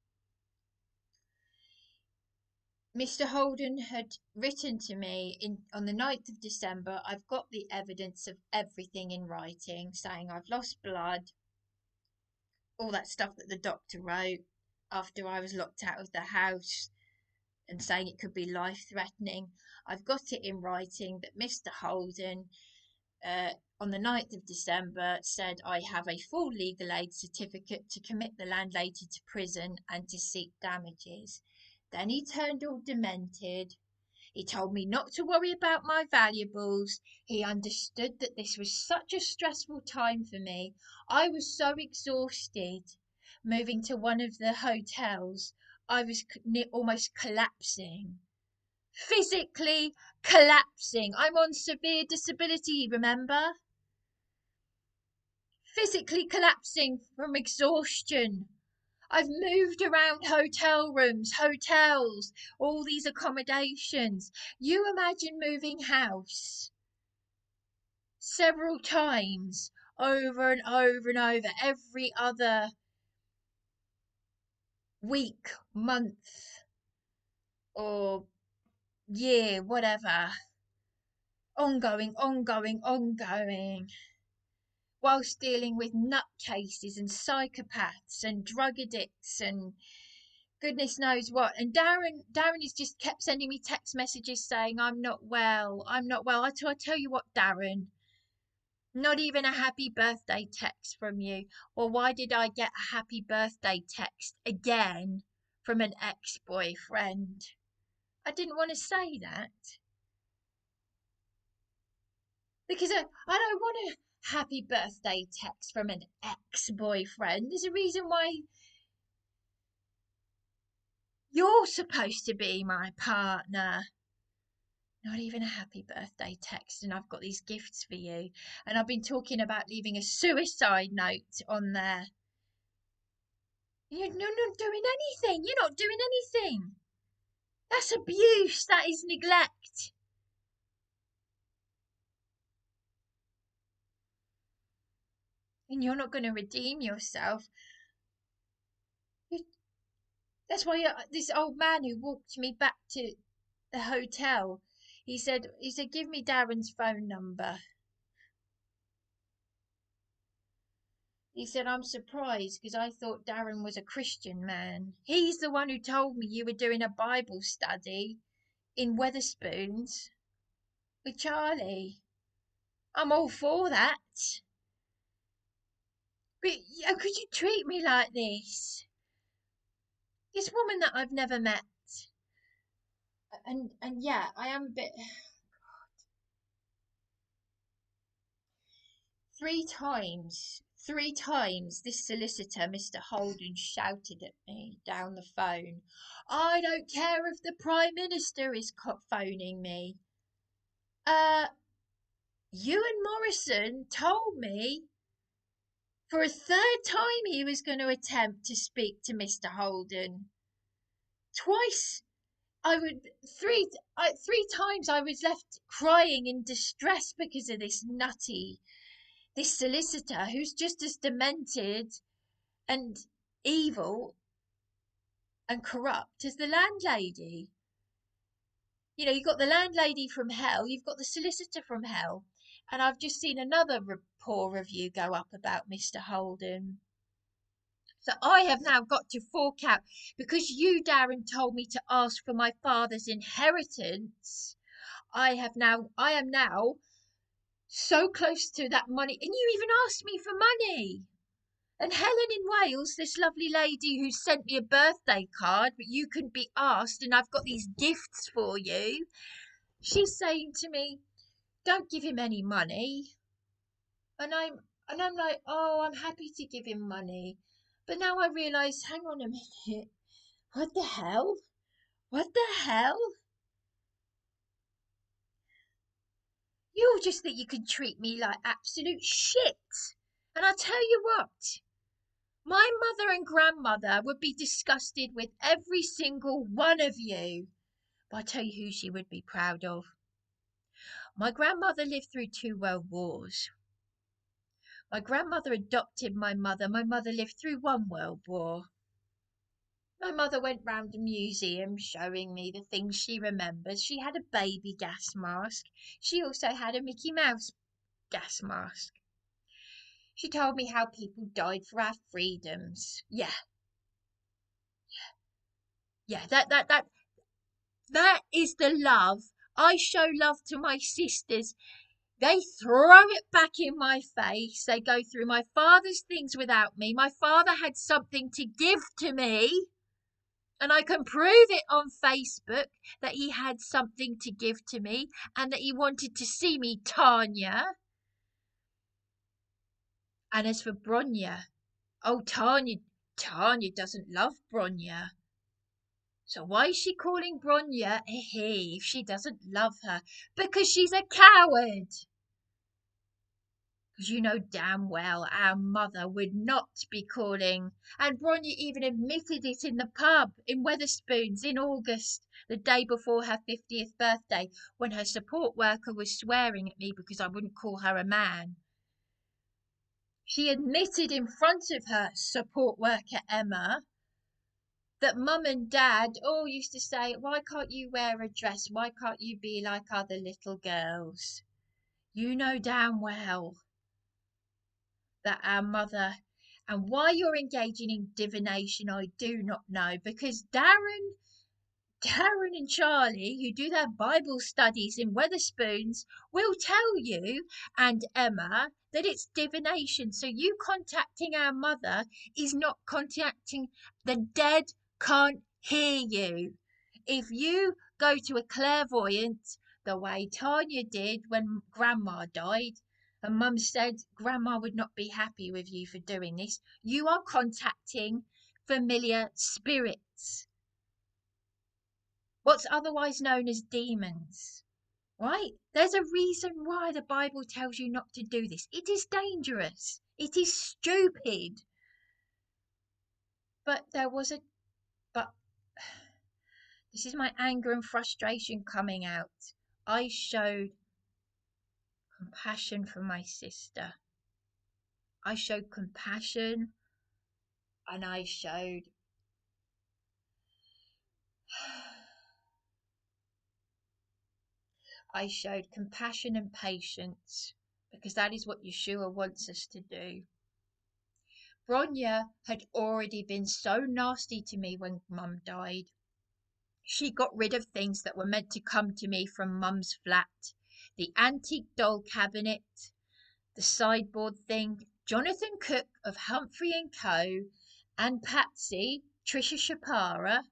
Mr. Holden had written to me on the 9th of December, I've got the evidence of everything in writing, saying I've lost blood, all that stuff that the doctor wrote after I was locked out of the house and saying it could be life-threatening. I've got it in writing that Mr. Holden, on the 9th of December, said I have a full legal aid certificate to commit the landlady to prison and to seek damages. Then he turned all demented. He told me not to worry about my valuables. He understood that this was such a stressful time for me. I was so exhausted. Moving to one of the hotels, I was almost collapsing. Physically collapsing. I'm on severe disability, remember? Physically collapsing from exhaustion. I've moved around hotel rooms, hotels, all these accommodations. You imagine moving house several times, over and over and over, every other week, month, or year, whatever. Ongoing, whilst dealing with nutcases and psychopaths and drug addicts and goodness knows what. And Darren has just kept sending me text messages saying I'm not well. I tell you what, Darren, not even a happy birthday text from you. Or why did I get a happy birthday text again from an ex-boyfriend? I didn't want to say that because I don't want a happy birthday text from an ex-boyfriend. There's a reason why you're supposed to be my partner. Not even a happy birthday text, and I've got these gifts for you. And I've been talking about leaving a suicide note on there. You're not doing anything. You're not doing anything. That's abuse. That is neglect. And you're not going to redeem yourself. That's why this old man who walked me back to the hotel, he said, give me Darren's phone number. He said, I'm surprised because I thought Darren was a Christian man. He's the one who told me you were doing a Bible study in Wetherspoons with Charlie. I'm all for that. But how could you treat me like this? This woman that I've never met. And yeah, I am a bit... Three times this solicitor, Mr. Holden, shouted at me down the phone, I don't care if the Prime Minister is phoning me. Ewan Morrison told me for a third time he was going to attempt to speak to Mr. Holden. Three times I was left crying in distress because of this solicitor who's just as demented and evil and corrupt as the landlady. You know, you've got the landlady from hell, you've got the solicitor from hell, and I've just seen another poor review go up about Mr. Holden. So I have now got to fork out, because you, Darren, told me to ask for my father's inheritance. I am now so close to that money, and you even asked me for money. And Helen in Wales, this lovely lady who sent me a birthday card, but you couldn't be asked, and I've got these gifts for you. she's saying to me, don't give him any money. And I'm like, oh, I'm happy to give him money. But now I realise, hang on a minute, what the hell? What the hell? You just think you can treat me like absolute shit. And I tell you what, my mother and grandmother would be disgusted with every single one of you. But I tell you who she would be proud of. My grandmother lived through 2 world wars. My grandmother adopted my mother. My mother lived through 1 world war. My mother went round the museum showing me the things she remembers. She had a baby gas mask. She also had a Mickey Mouse gas mask. She told me how people died for our freedoms. Yeah, that is the love. I show love to my sisters. They throw it back in my face. They go through my father's things without me. My father had something to give to me. And I can prove it on Facebook that he had something to give to me and that he wanted to see me, Tanya. And as for Bronya, oh, Tanya doesn't love Bronya. So why is she calling Bronya a he if she doesn't love her? Because she's a coward. Because you know damn well our mother would not be calling. And Bronya even admitted it in the pub in Wetherspoons in August, the day before her 50th birthday, when her support worker was swearing at me because I wouldn't call her a man. She admitted in front of her support worker Emma that mum and dad all used to say, why can't you wear a dress? Why can't you be like other little girls? You know damn well that our mother, and why you're engaging in divination I do not know, because Darren and Charlie, who do their Bible studies in Wetherspoons, will tell you and Emma that it's divination. So you contacting our mother is not contacting the dead. Can't hear you. If you go to a clairvoyant the way Tanya did when Grandma died, and Mum said Grandma would not be happy with you for doing this, you are contacting familiar spirits, what's otherwise known as demons, right? There's a reason why the Bible tells you not to do this. It is dangerous. It is stupid. But this is my anger and frustration coming out. I showed compassion for my sister. I showed compassion, and I showed compassion and patience, because that is what Yeshua wants us to do. Bronya had already been so nasty to me when Mum died. She got rid of things that were meant to come to me from Mum's flat. The antique doll cabinet, the sideboard thing, Jonathan Cook of Humphrey & Co. and Patsy, Trisha Shapara.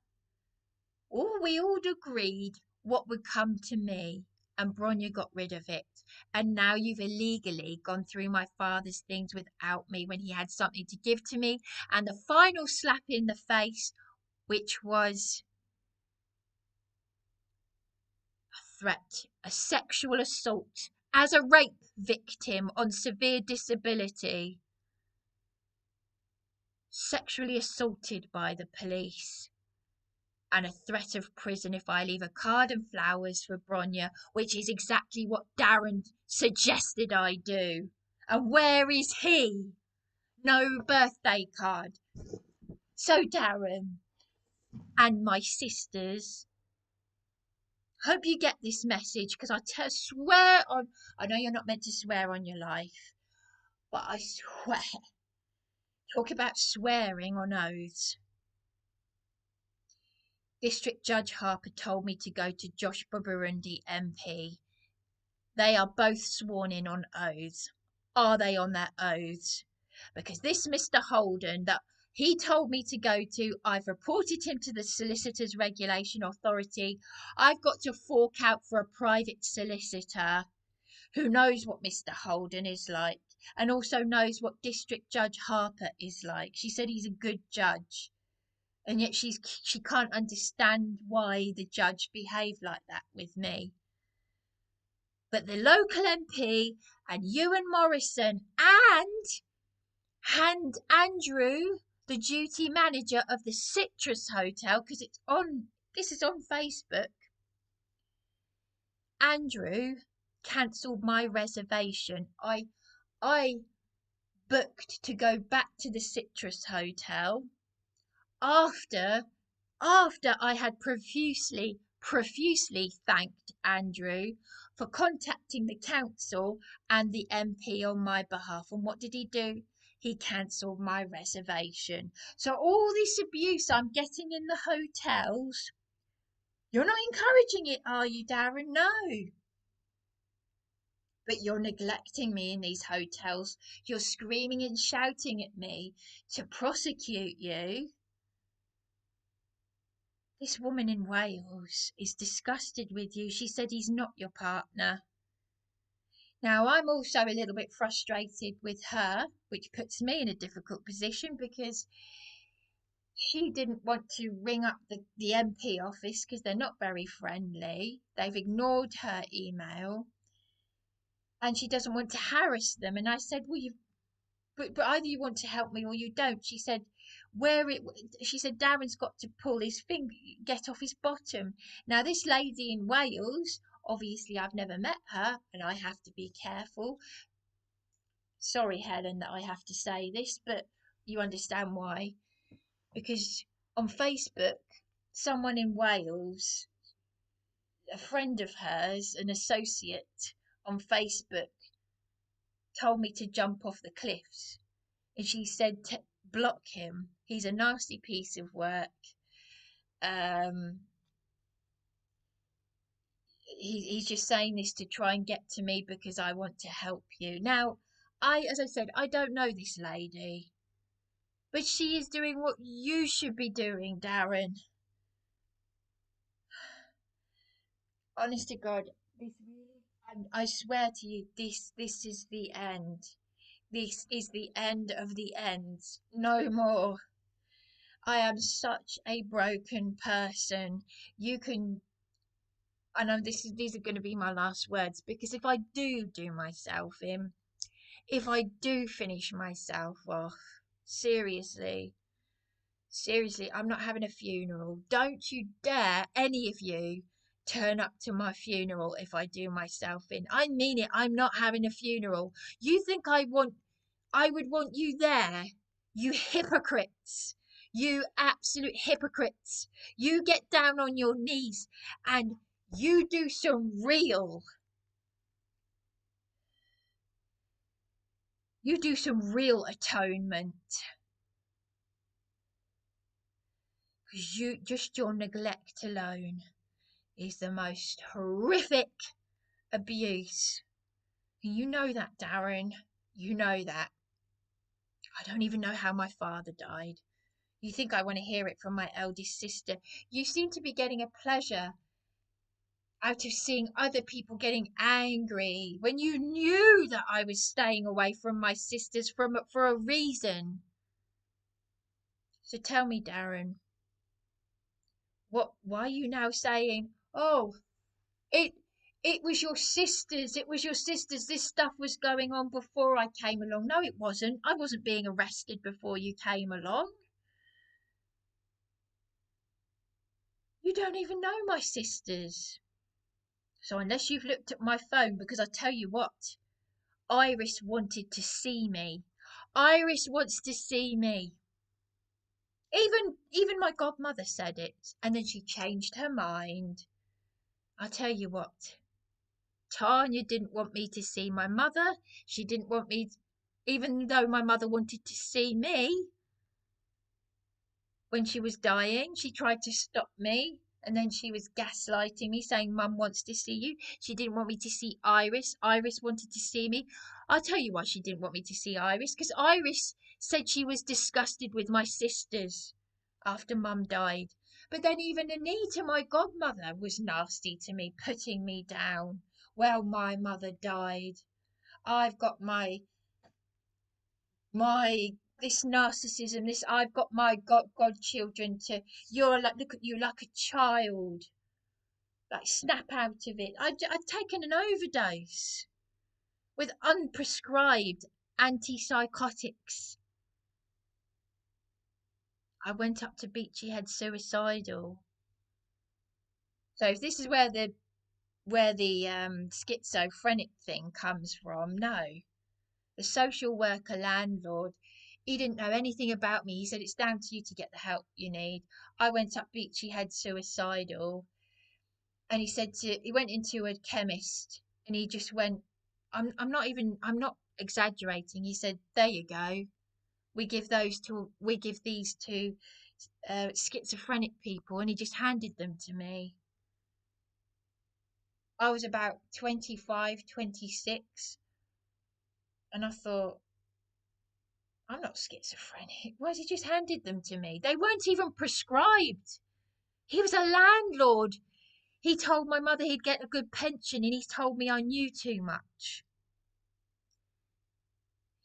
We all agreed what would come to me, and Bronya got rid of it. And now you've illegally gone through my father's things without me when he had something to give to me. And the final slap in the face, which was a threat, a sexual assault, as a rape victim on severe disability, sexually assaulted by the police, and a threat of prison if I leave a card and flowers for Bronya, which is exactly what Darren suggested I do. And where is he? No birthday card. So Darren and my sisters, hope you get this message, because swear on, I know you're not meant to swear on your life, but I swear, talk about swearing on oaths. District Judge Harper told me to go to Josh Burundi MP. They are both sworn in on oaths. Are they on their oaths? Because this Mr. Holden that he told me to go to. I've reported him to the Solicitors Regulation Authority. I've got to fork out for a private solicitor who knows what Mr. Holden is like and also knows what District Judge Harper is like. She said he's a good judge, and yet she can't understand why the judge behaved like that with me. But the local MP and Ewan Morrison and Andrew, the duty manager of the Citrus Hotel, because this is on Facebook. Andrew cancelled my reservation. I booked to go back to the Citrus Hotel after I had profusely thanked Andrew for contacting the council and the MP on my behalf. And what did he do? He cancelled my reservation. So all this abuse I'm getting in the hotels, you're not encouraging it, are you, Darren? No. But you're neglecting me in these hotels. You're screaming and shouting at me to prosecute you. This woman in Wales is disgusted with you. She said he's not your partner. Now, I'm also a little bit frustrated with her, which puts me in a difficult position because she didn't want to ring up the MP office because they're not very friendly. They've ignored her email. And she doesn't want to harass them. And I said, well, but either you want to help me or you don't. She said, Darren's got to pull his finger, get off his bottom. Now, this lady in Wales, obviously I've never met her, and I have to be careful. Sorry, Helen, that I have to say this, but you understand why. Because on Facebook, someone in Wales, a friend of hers, an associate on Facebook, told me to jump off the cliffs. And she said, block him. He's a nasty piece of work. He's just saying this to try and get to me because I want to help you. Now, as I said, I don't know this lady. But she is doing what you should be doing, Darren. Honest to God, I swear to you, this is the end. This is the end of the ends. No more. I am such a broken person. You can, I know these are going to be my last words, because if I do myself in, if I do finish myself off, seriously, I'm not having a funeral. Don't you dare, any of you, turn up to my funeral if I do myself in. I mean it. I'm not having a funeral. You think I would want you there? You hypocrites. You absolute hypocrites. You get down on your knees and you do some real atonement. Because your neglect alone is the most horrific abuse. And you know that, Darren. You know that. I don't even know how my father died. You think I want to hear it from my eldest sister. You seem to be getting a pleasure out of seeing other people getting angry when you knew that I was staying away from my sisters for a reason. So tell me, Darren, why are you now saying, oh, it was your sisters, this stuff was going on before I came along? No, it wasn't. I wasn't being arrested before you came along. You don't even know my sisters. So unless you've looked at my phone, because I tell you what, Iris wanted to see me. Iris wants to see me. Even my godmother said it, and then she changed her mind. I'll tell you what, Tanya didn't want me to see my mother. She didn't want me, even though my mother wanted to see me. When she was dying, she tried to stop me And then she was gaslighting me, saying Mum wants to see you. She didn't want me to see Iris. Iris wanted to see me. I'll tell you why she didn't want me to see Iris, because Iris said she was disgusted with my sisters after Mum died. But then even Anita, my godmother, was nasty to me, putting me down. Well, my mother died. I've got my this narcissism, this I've got my godchildren to you're like look at you like a child, like snap out of it. I'd taken an overdose with unprescribed antipsychotics. I went up to Beachy Head suicidal. So if this is where the schizophrenic thing comes from, no. The social worker landlord, he didn't know anything about me. He said it's down to you to get the help you need. I went up Beachy Head suicidal, and he went into a chemist, and he just went, I'm not exaggerating. He said, there you go. We give these to schizophrenic people, and he just handed them to me. I was about 25, 26, and I thought, I'm not schizophrenic. Why has he just handed them to me? They weren't even prescribed. He was a landlord. He told my mother he'd get a good pension, and he told me I knew too much.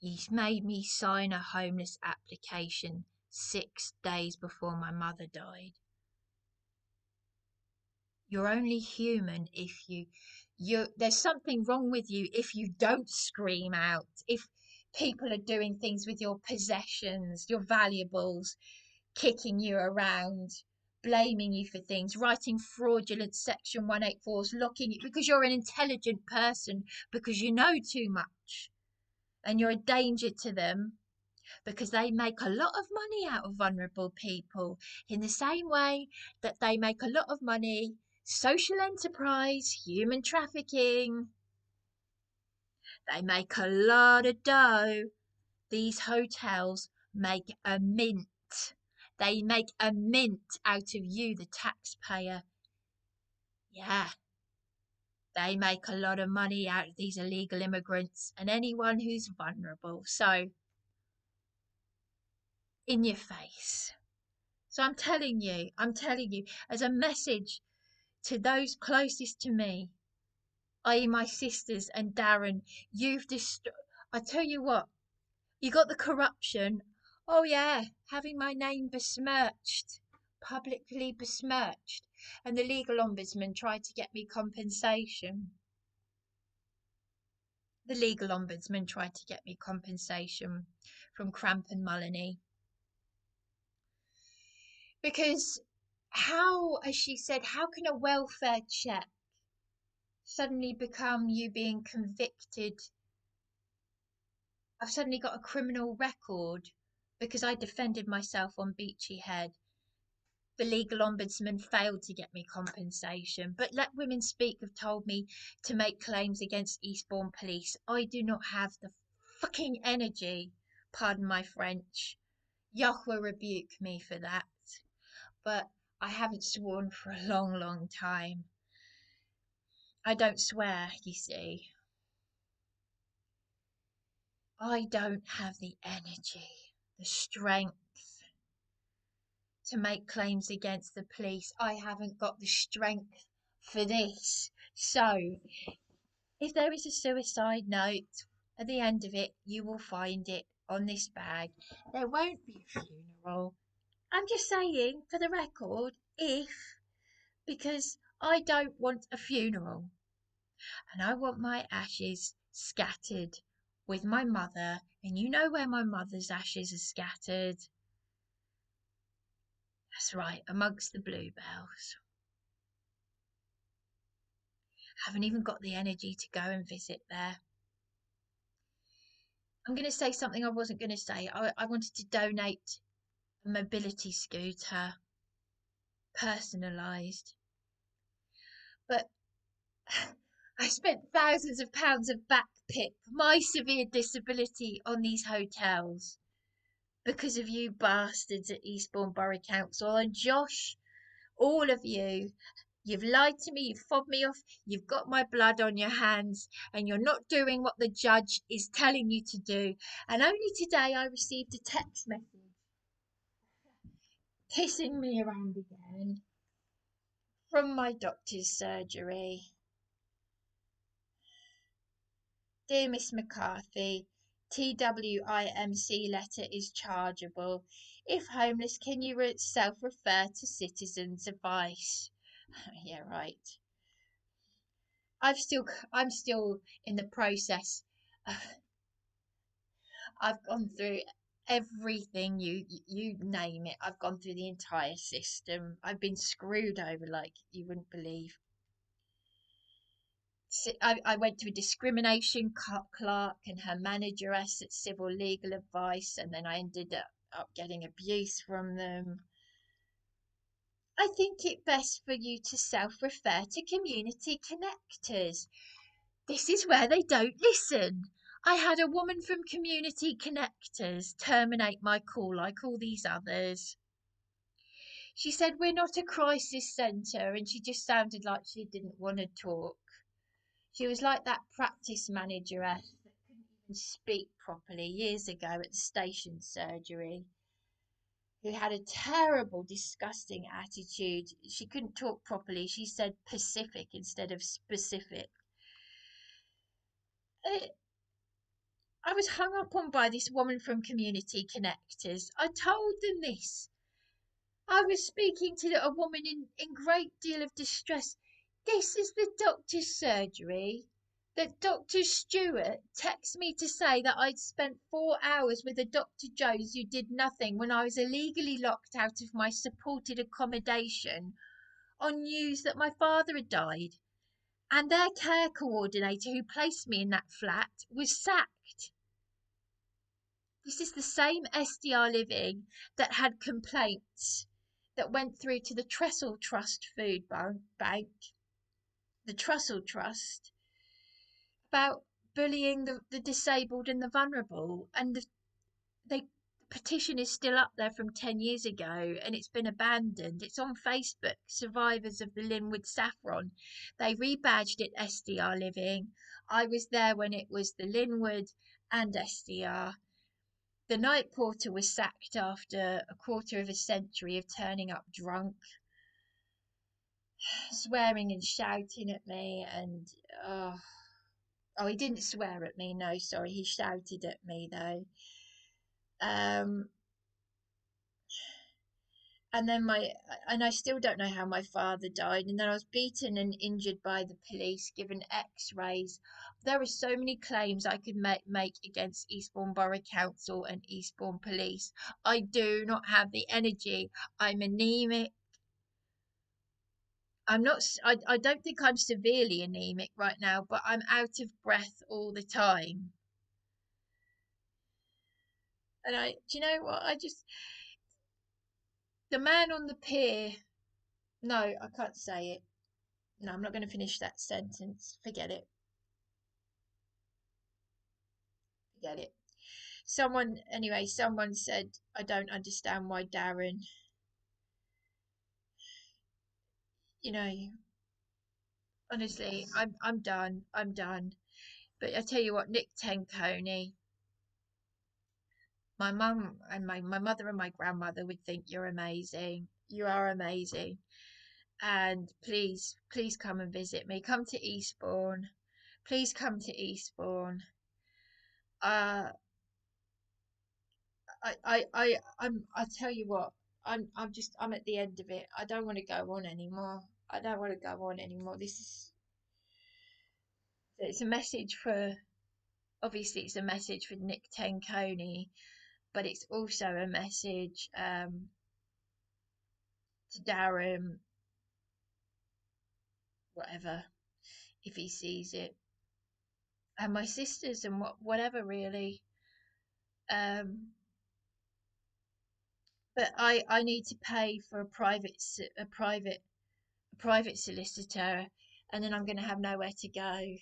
He's made me sign a homeless application 6 days before my mother died. You're only human if there's something wrong with you if you don't scream out. If people are doing things with your possessions, your valuables, kicking you around, blaming you for things, writing fraudulent Section 184s, locking you because you're an intelligent person, because you know too much, and you're a danger to them, because they make a lot of money out of vulnerable people in the same way that they make a lot of money, social enterprise, human trafficking. They make a lot of dough. These hotels make a mint. They make a mint out of you, the taxpayer. Yeah. They make a lot of money out of these illegal immigrants and anyone who's vulnerable. So, in your face. So I'm telling you, as a message to those closest to me, i.e. my sisters and Darren, I tell you what, you got the corruption. Oh yeah, having my name besmirched, publicly besmirched. And the legal ombudsman tried to get me compensation. The legal ombudsman tried to get me compensation from Cramp and Mullany. Because as she said, how can a welfare check suddenly become you being convicted? I've suddenly got a criminal record because I defended myself on Beachy Head. The legal ombudsman failed to get me compensation, but Let Women Speak have told me to make claims against Eastbourne Police. I do not have the fucking energy, pardon my French. Yahweh rebuke me for that. But I haven't sworn for a long, long time. I don't swear, you see. I don't have the energy, the strength to make claims against the police. I haven't got the strength for this. So, if there is a suicide note, at the end of it, you will find it on this bag. There won't be a funeral. I'm just saying, for the record, because I don't want a funeral. And I want my ashes scattered with my mother, and you know where my mother's ashes are scattered. That's right, amongst the bluebells. Haven't even got the energy to go and visit there. I'm going to say something I wasn't going to say. I wanted to donate a mobility scooter, personalised. But I spent thousands of pounds of backpick, my severe disability, on these hotels because of you bastards at Eastbourne Borough Council. And Josh, All of you. You've lied to me, you've fobbed me off, you've got my blood on your hands, and you're not doing what the judge is telling you to do. And only today I received a text message kissing me around again from my doctor's surgery. Dear Miss McCarthy, TWIMC letter is chargeable. If homeless, can you self-refer to citizens' advice? Yeah, right. I'm still in the process. I've gone through everything, you name it. I've gone through the entire system. I've been screwed over like you wouldn't believe. I went to a discrimination clerk and her manageress at civil legal advice, and then I ended up getting abuse from them. I think it best for you to self-refer to community connectors. This is where they don't listen. I had a woman from Community Connectors terminate my call like all these others. She said, "We're not a crisis centre," and she just sounded like she didn't want to talk. She was like that practice manageress that couldn't even speak properly years ago at the station surgery, who had a terrible, disgusting attitude. She couldn't talk properly. She said Pacific instead of specific. I was hung up on by this woman from Community Connectors. I told them this. I was speaking to a woman in great deal of distress. This is the doctor's surgery. That Dr. Stewart texted me to say that I'd spent 4 hours with a Dr. Jones who did nothing when I was illegally locked out of my supported accommodation on news that my father had died. And their care coordinator who placed me in that flat was sacked. This is the same SDR Living that had complaints that went through to the Trestle Trust Food Bank, the Trussell Trust, about bullying the disabled and the vulnerable. And the petition is still up there from 10 years ago and it's been abandoned. It's on Facebook, Survivors of the Linwood Saffron. They rebadged it SDR Living. I was there when it was the Linwood and SDR. The night porter was sacked after a quarter of a century of turning up drunk, swearing and shouting at me, and he didn't swear at me, no, sorry, he shouted at me though. And I still don't know how my father died. And then I was beaten and injured by the police, given x-rays. There are so many claims I could make against Eastbourne Borough Council and Eastbourne Police. I do not have the energy. I'm anemic. I don't think I'm severely anemic right now, but I'm out of breath all the time. And do you know what? The man on the pier, no, I can't say it. No, I'm not going to finish that sentence. Forget it. Forget it. Someone said, I don't understand why Darren, you know, honestly, I'm done. I'm done. But I tell you what, Nick Tenconi, my mum and my mother and my grandmother would think you're amazing. You are amazing. And please come and visit me. Come to Eastbourne. Please come to Eastbourne. Uh, I tell you what, I'm at the end of it. I don't want to go on anymore. I don't want to go on anymore. It's a message for, obviously it's a message for Nick Tenconi, but it's also a message to Darren, whatever, if he sees it, and my sisters and whatever really. But I need to pay for a private solicitor, and then I'm going to have nowhere to go.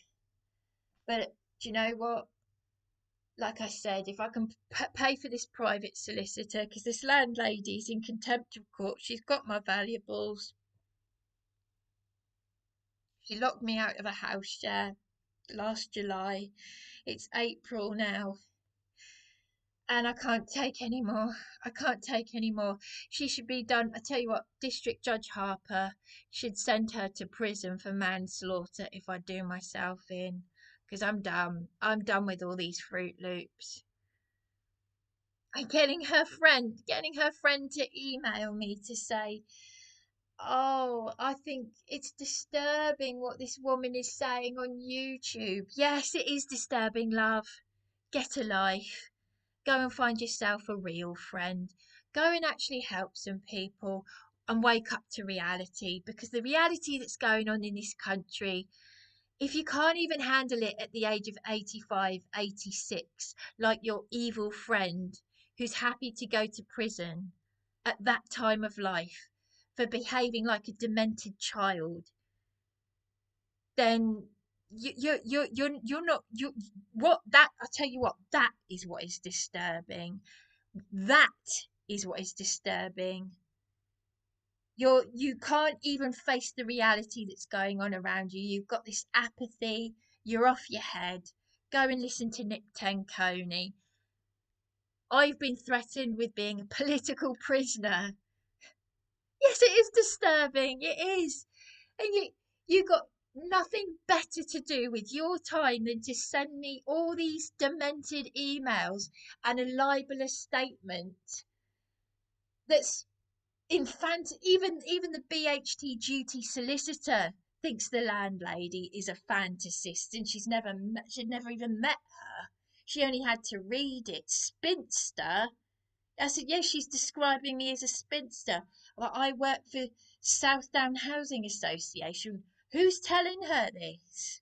But do you know what? Like I said, if I can pay for this private solicitor, because this landlady's in contempt of court, she's got my valuables. She locked me out of a house share last July. It's April now, and I can't take any more. I can't take any more. She should be done. I tell you what, District Judge Harper should send her to prison for manslaughter if I do myself in, because I'm done. I'm done with all these Fruit Loops. And getting her friend to email me to say, oh, I think it's disturbing what this woman is saying on YouTube. Yes, it is disturbing, love. Get a life. Go and find yourself a real friend. Go and actually help some people and wake up to reality, because the reality that's going on in this country, if you can't even handle it at the age of 85, 86, like your evil friend who's happy to go to prison at that time of life for behaving like a demented child, then you're not you what that I tell you what, that is what is disturbing. That is what is disturbing. You can't even face the reality that's going on around you. You've got this apathy. You're off your head. Go and listen to Nick Tenconi. I've been threatened with being a political prisoner. Yes, it is disturbing. It is. And you got nothing better to do with your time than to send me all these demented emails and a libelous statement that's even the BHT duty solicitor thinks the landlady is a fantasist, and she'd never even met her. She only had to read it. Spinster. I said, yes, she's describing me as a spinster. Well, I work for Southdown Housing Association. Who's telling her this?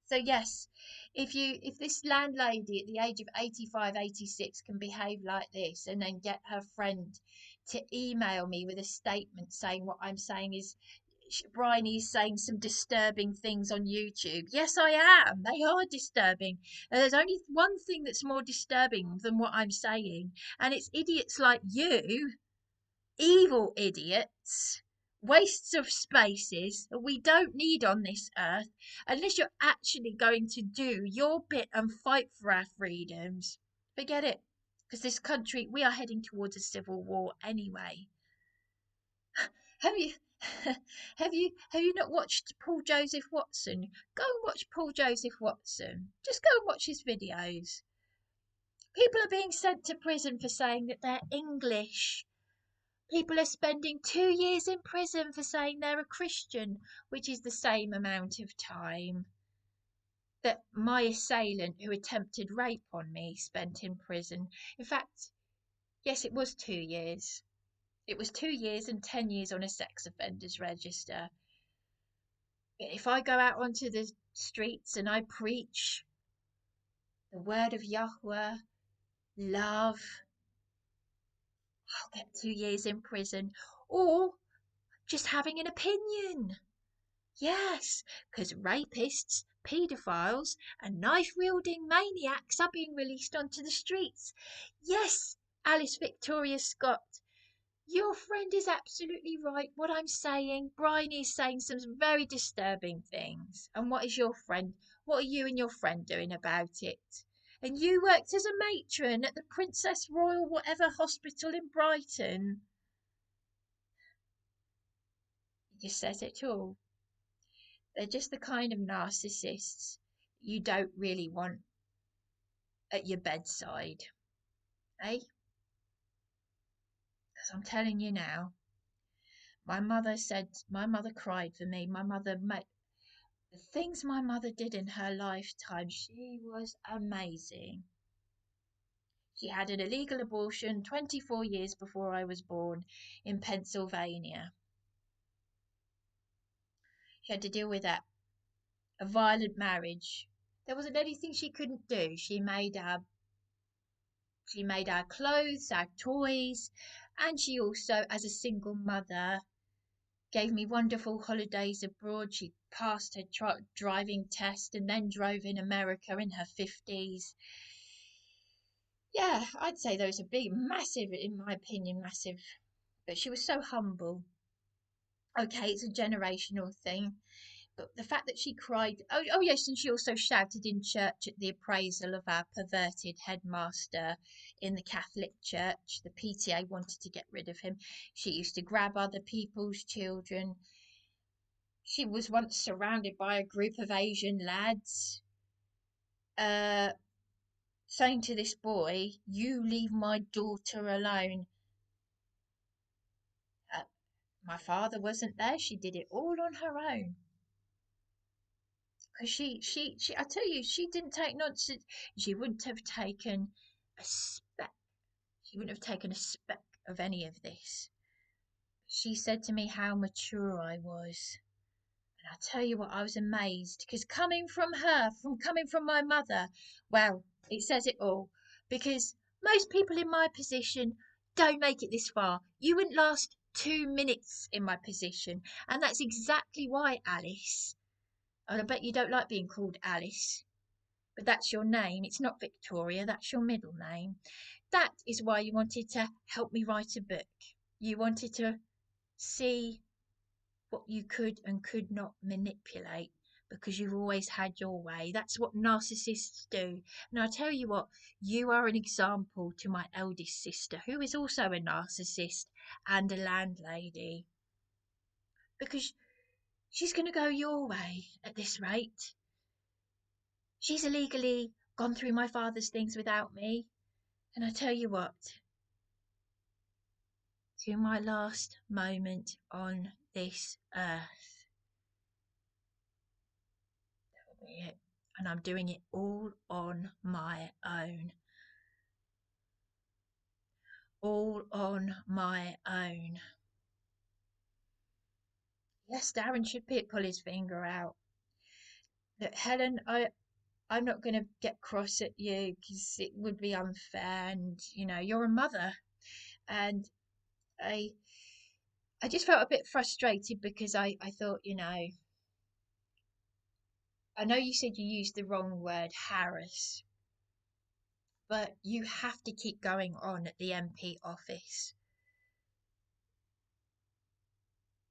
So yes, if this landlady at the age of 85, 86 can behave like this and then get her friend to email me with a statement saying what I'm saying is Briony is saying some disturbing things on YouTube. Yes, I am. They are disturbing. And there's only one thing that's more disturbing than what I'm saying, and it's idiots like you, evil idiots, wastes of spaces that we don't need on this earth unless you're actually going to do your bit and fight for our freedoms. Forget it, because this country, we are heading towards a civil war anyway. Have you have you not watched Paul Joseph Watson? Go and watch Paul Joseph Watson. Just go and watch his videos. People are being sent to prison for saying that they're English. People are spending 2 years in prison for saying they're a Christian, which is the same amount of time that my assailant who attempted rape on me spent in prison. In fact, yes, it was 2 years. It was 2 years and 10 years on a sex offenders register. If I go out onto the streets and I preach the word of Yahweh, love, I'll get 2 years in prison. Or just having an opinion. Yes, because rapists, paedophiles, and knife wielding maniacs are being released onto the streets. Yes, Alice Victoria Scott, your friend is absolutely right. What I'm saying, Briony is saying some very disturbing things. And what is your friend? What are you and your friend doing about it? And you worked as a matron at the Princess Royal whatever hospital in Brighton. It just says it all. They're just the kind of narcissists you don't really want at your bedside, eh? Because I'm telling you now, my mother cried for me. The things my mother did in her lifetime, she was amazing. She had an illegal abortion 24 years before I was born in Pennsylvania. She had to deal with that. A violent marriage. There wasn't anything she couldn't do. She made our clothes, our toys, and she also, as a single mother, gave me wonderful holidays abroad. She passed her driving test and then drove in America in her 50s. Yeah, I'd say those are big, massive, in my opinion, massive. But she was so humble. Okay, it's a generational thing. But the fact that she cried, yes, and she also shouted in church at the appraisal of our perverted headmaster in the Catholic Church. The PTA wanted to get rid of him. She used to grab other people's children. She was once surrounded by a group of Asian lads, uh, saying to this boy, "You leave my daughter alone." Uh, my father wasn't there. She did it all on her own. Because I tell you, she didn't take nonsense. She wouldn't have taken a speck. She wouldn't have taken a speck of any of this. She said to me how mature I was. And I tell you what, I was amazed. Because coming from her, coming from my mother, well, it says it all. Because most people in my position don't make it this far. You wouldn't last 2 minutes in my position. And that's exactly why, Alice. And I bet you don't like being called Alice, but that's your name. It's not Victoria, that's your middle name. That is why you wanted to help me write a book. You wanted to see what you could and could not manipulate because you've always had your way. That's what narcissists do. And I tell you what, you are an example to my eldest sister, who is also a narcissist and a landlady, because she's going to go your way at this rate. She's illegally gone through my father's things without me. And I tell you what, to my last moment on this earth, that'll be it. And I'm doing it all on my own. All on my own. Yes, Darren should pull his finger out. Look, Helen, I'm not going to get cross at you because it would be unfair. And, you're a mother. And I just felt a bit frustrated because I thought, I know you said you used the wrong word, harass, but you have to keep going on at the MP office.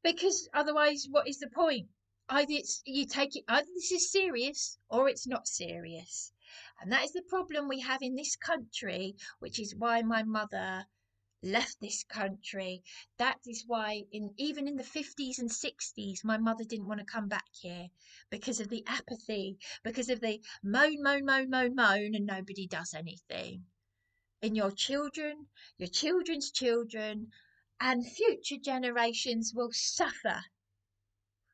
Because otherwise, what is the point? Either either this is serious or it's not serious. And that is the problem we have in this country, which is why my mother left this country. That is why even in the 50s and 60s my mother didn't want to come back here, because of the apathy, because of the moan and nobody does anything. And your children, your children's children, and future generations will suffer,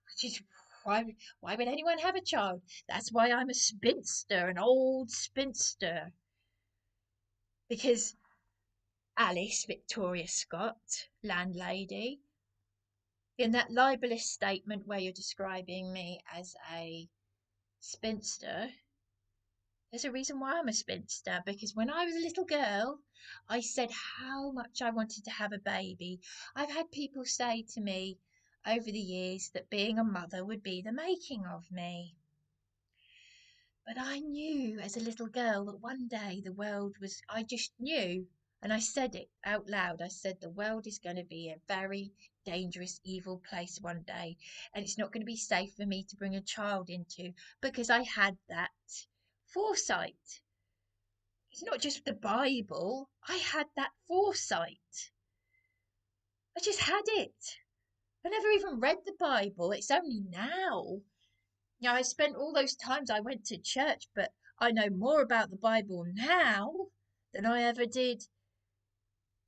which is why would anyone have a child? That's why I'm a spinster, an old spinster, because Alice Victoria Scott, landlady, in that libelous statement where you're describing me as a spinster, there's a reason why I'm a spinster. Because when I was a little girl, I said how much I wanted to have a baby. I've had people say to me over the years that being a mother would be the making of me. But I knew as a little girl that one day I just knew, and I said it out loud. I said, the world is going to be a very dangerous, evil place one day, and it's not going to be safe for me to bring a child into, because I had that foresight. It's not just the Bible, I had that foresight. I just had it. I never even read the Bible, it's only now. I spent all those times I went to church, but I know more about the Bible now than I ever did.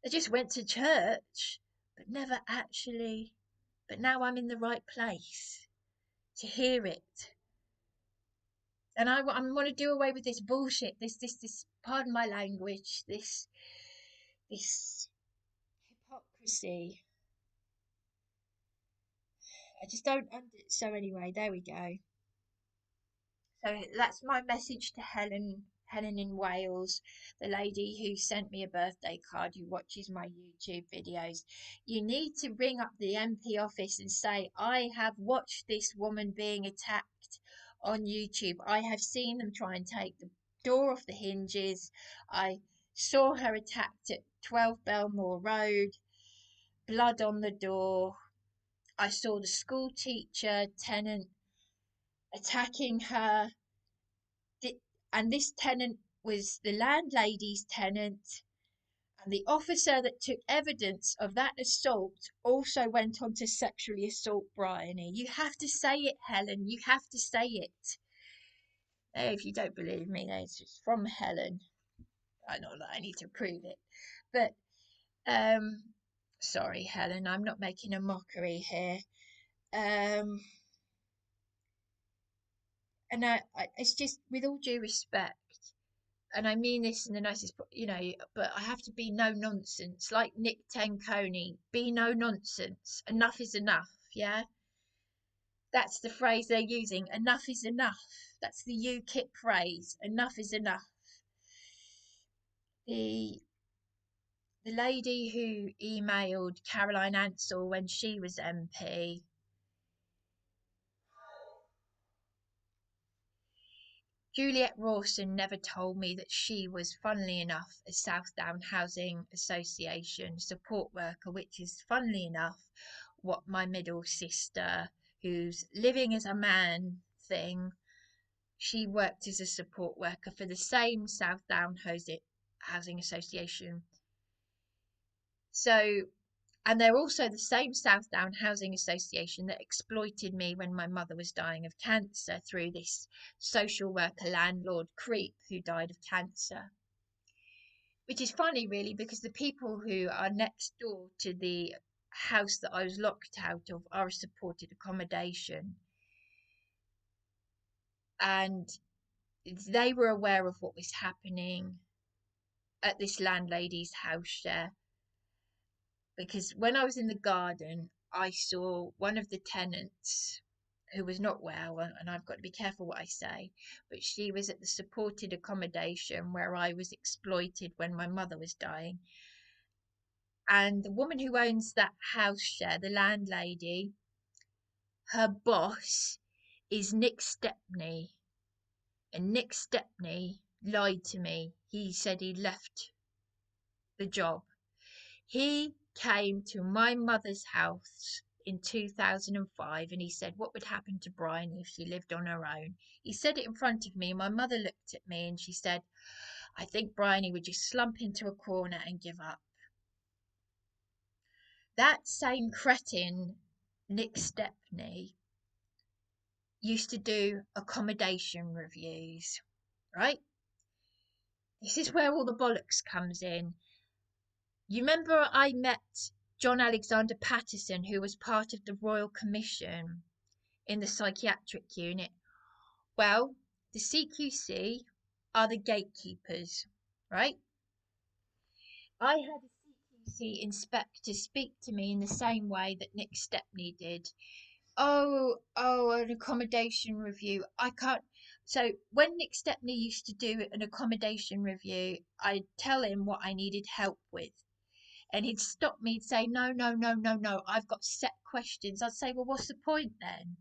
I just went to church, but never actually. But now I'm in the right place to hear it. And I want to do away with this bullshit, this, pardon my language, this hypocrisy. I just don't. So anyway, there we go. So that's my message to Helen in Wales, the lady who sent me a birthday card, who watches my YouTube videos. You need to ring up the MP office and say, I have watched this woman being attacked on YouTube. I have seen them try and take the door off the hinges. I saw her attacked at 12 Belmore Road, blood on the door. I saw the school teacher tenant attacking her, and this tenant was the landlady's tenant. And the officer that took evidence of that assault also went on to sexually assault Briony. You have to say it, Helen. You have to say it. If you don't believe me, it's from Helen. I know that I need to prove it. But, sorry, Helen, I'm not making a mockery here. And it's just, with all due respect, and I mean this in the nicest, but I have to be no nonsense. Like Nick Tenconi, be no nonsense. Enough is enough, yeah? That's the phrase they're using. Enough is enough. That's the Ukip phrase. Enough is enough. The lady who emailed Caroline Ansell when she was MP, Juliet Rawson, never told me that she was, funnily enough, a Southdown Housing Association support worker, which is, funnily enough, what my middle sister, who's living as a man thing, she worked as a support worker for the same Southdown Housing Association. So, and they're also the same Southdown Housing Association that exploited me when my mother was dying of cancer through this social worker landlord creep who died of cancer. Which is funny, really, because the people who are next door to the house that I was locked out of are a supported accommodation. And they were aware of what was happening at this landlady's house there. Because when I was in the garden, I saw one of the tenants who was not well, and I've got to be careful what I say, but she was at the supported accommodation where I was exploited when my mother was dying. And the woman who owns that house share, the landlady, her boss is Nick Stepney. And Nick Stepney lied to me. He said he left the job. He came to my mother's house in 2005 and he said what would happen to Briony if she lived on her own. He said it in front of me. My mother looked at me and she said, I think Briony would just slump into a corner and give up. That same cretin, Nick Stepney, used to do accommodation reviews, right? This is where all the bollocks comes in. You remember I met John Alexander Patterson, who was part of the Royal Commission in the psychiatric unit? Well, the CQC are the gatekeepers, right? I had a CQC inspector speak to me in the same way that Nick Stepney did. Oh, an accommodation review. I can't. So when Nick Stepney used to do an accommodation review, I'd tell him what I needed help with. And he'd stop me and say, no, I've got set questions. I'd say, well, what's the point then?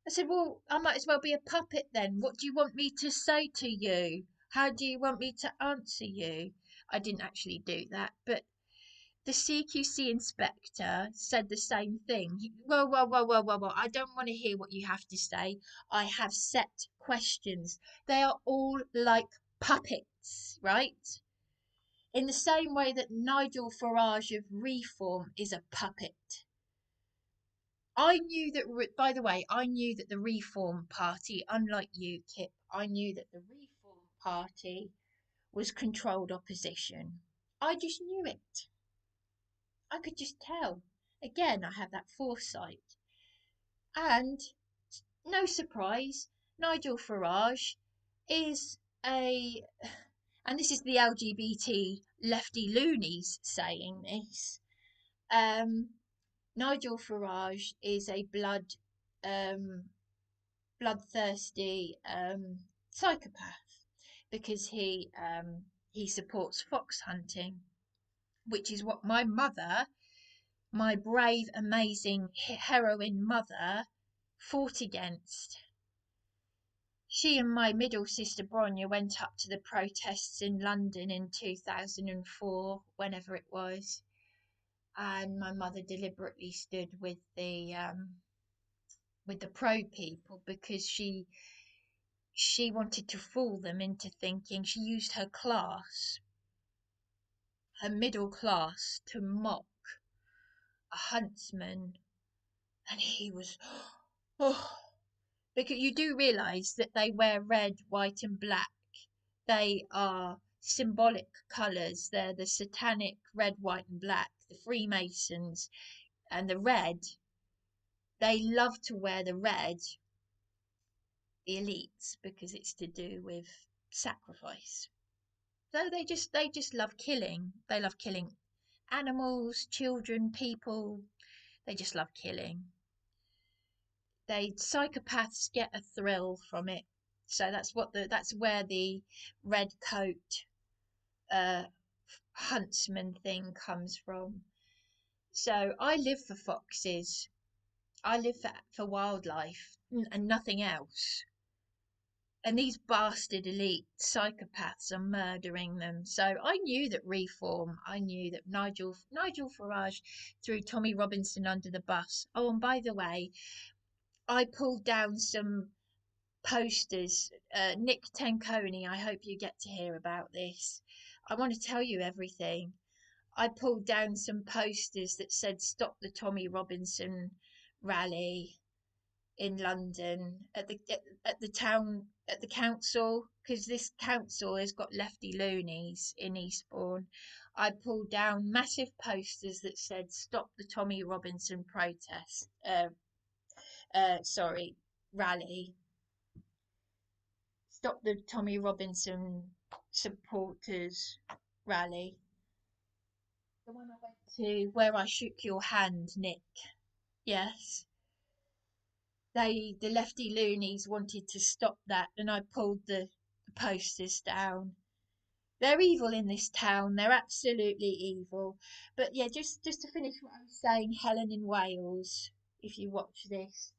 I said, well, I might as well be a puppet then. What do you want me to say to you? How do you want me to answer you? I didn't actually do that, but the CQC inspector said the same thing. Well, I don't want to hear what you have to say. I have set questions. They are all like puppets, right? In the same way that Nigel Farage of Reform is a puppet. I knew that, by the way, I knew that the Reform Party, unlike Ukip, I knew that the Reform Party was controlled opposition. I just knew it. I could just tell. Again, I have that foresight. And no surprise, Nigel Farage is a, and this is the LGBT lefty loonies saying this, Nigel Farage is a bloodthirsty psychopath because he supports fox hunting, which is what my mother, my brave, amazing heroine mother, fought against. She and my middle sister Bronya went up to the protests in London in 2004, whenever it was, and my mother deliberately stood with the pro people because she wanted to fool them into thinking. She used her class, her middle class, to mock a huntsman, and he was oh, because you do realize that they wear red, white and black. They are symbolic colors. They're the satanic red, white and black, the Freemasons, and the red. They love to wear the red, the elites, because it's to do with sacrifice. So they just love killing. They love killing animals, children, people. They just love killing. Psychopaths get a thrill from it. So that's where the red coat uh huntsman thing comes from. So I live for foxes. I live for wildlife and nothing else. And these bastard elite psychopaths are murdering them. So I knew that reform. I knew that Nigel Farage threw Tommy Robinson under the bus. Oh, and by the way, I pulled down some posters. Nick Tenconi, I hope you get to hear about this. I want to tell you everything. I pulled down some posters that said "Stop the Tommy Robinson rally" in London at the town, at the council, because this council has got lefty loonies in Eastbourne. I pulled down massive posters that said "Stop the Tommy Robinson protest." Sorry, rally. Stop the Tommy Robinson supporters rally. The one I went to where I shook your hand, Nick. Yes. The lefty loonies wanted to stop that, and I pulled the posters down. They're evil in this town. They're absolutely evil. But yeah, just to finish what I was saying, Helen in Wales, if you watch this.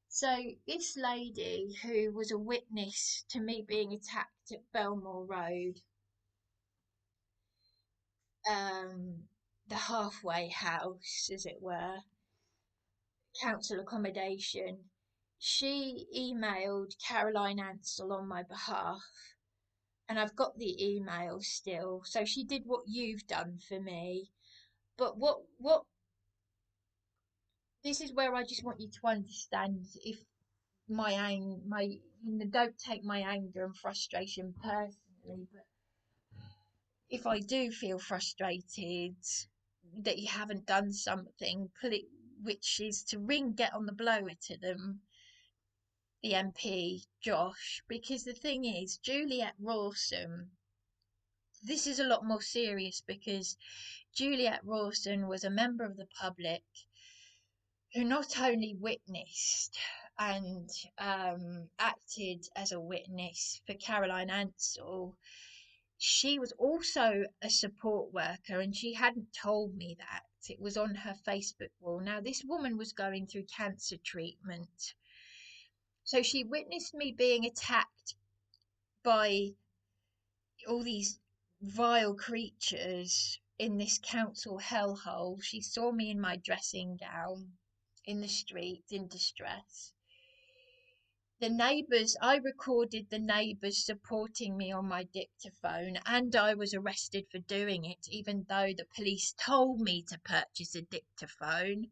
So this lady who was a witness to me being attacked at Belmore Road, the halfway house, as it were, council accommodation, she emailed Caroline Ansell on my behalf, and I've got the email still. So she did what you've done for me. But what this is where I just want you to understand, if don't take my anger and frustration personally, but if I do feel frustrated that you haven't done something, which is to get on the blower to them, the MP, Josh, because the thing is, Juliet Rawson, this is a lot more serious because Juliet Rawson was a member of the public who not only witnessed and acted as a witness for Caroline Ansell, she was also a support worker, and she hadn't told me that. It was on her Facebook wall. Now, this woman was going through cancer treatment. So she witnessed me being attacked by all these vile creatures in this council hellhole. She saw me in my dressing gown in the street in distress. The neighbours, I recorded the neighbours supporting me on my dictaphone, and I was arrested for doing it, even though the police told me to purchase a dictaphone,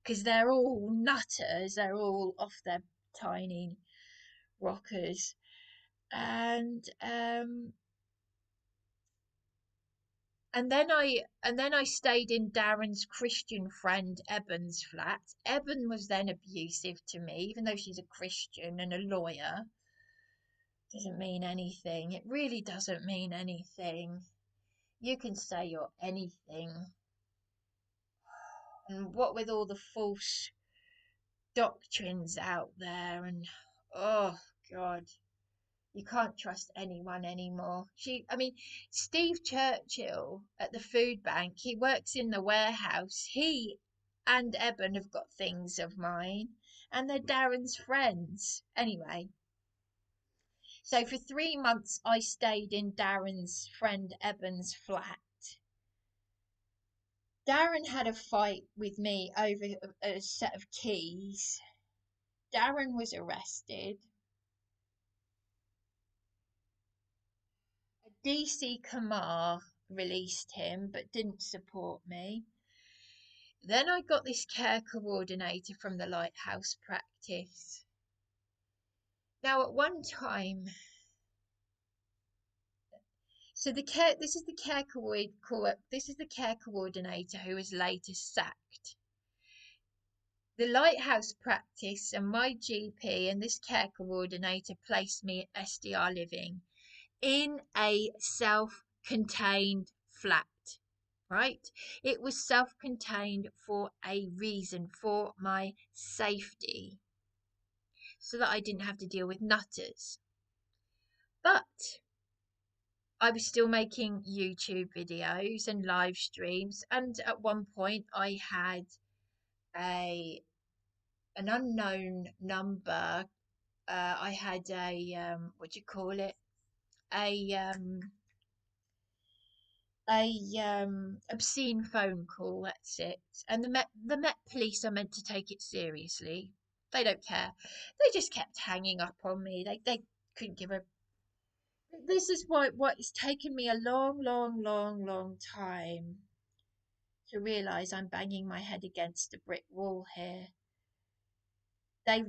because they're all nutters, they're all off their tiny rockers. And then I stayed in Darren's Christian friend Eben's flat. Eben was then abusive to me, even though she's a Christian and a lawyer. Doesn't mean anything. It really doesn't mean anything. You can say you're anything. And what with all the false doctrines out there, and oh God, you can't trust anyone anymore. Steve Churchill at the food bank, he works in the warehouse. He and Eben have got things of mine, and they're Darren's friends. Anyway, so for 3 months I stayed in Darren's friend Eben's flat. Darren had a fight with me over a set of keys. Darren was arrested. A DC Kamar released him but didn't support me. Then I got this care coordinator from the lighthouse practice. Now, at one time, so this is the care coordinator who was later sacked. The lighthouse practice and my GP and this care coordinator placed me at SDR Living in a self-contained flat. Right? It was self-contained for a reason, for my safety, so that I didn't have to deal with nutters. But I was still making YouTube videos and live streams, and at one point I had an unknown number. I had a what do you call it? A obscene phone call. That's it. And the Met Police are meant to take it seriously. They don't care. They just kept hanging up on me. They couldn't give a. This is what it's taken me a long time to realise I'm banging my head against a brick wall here. They're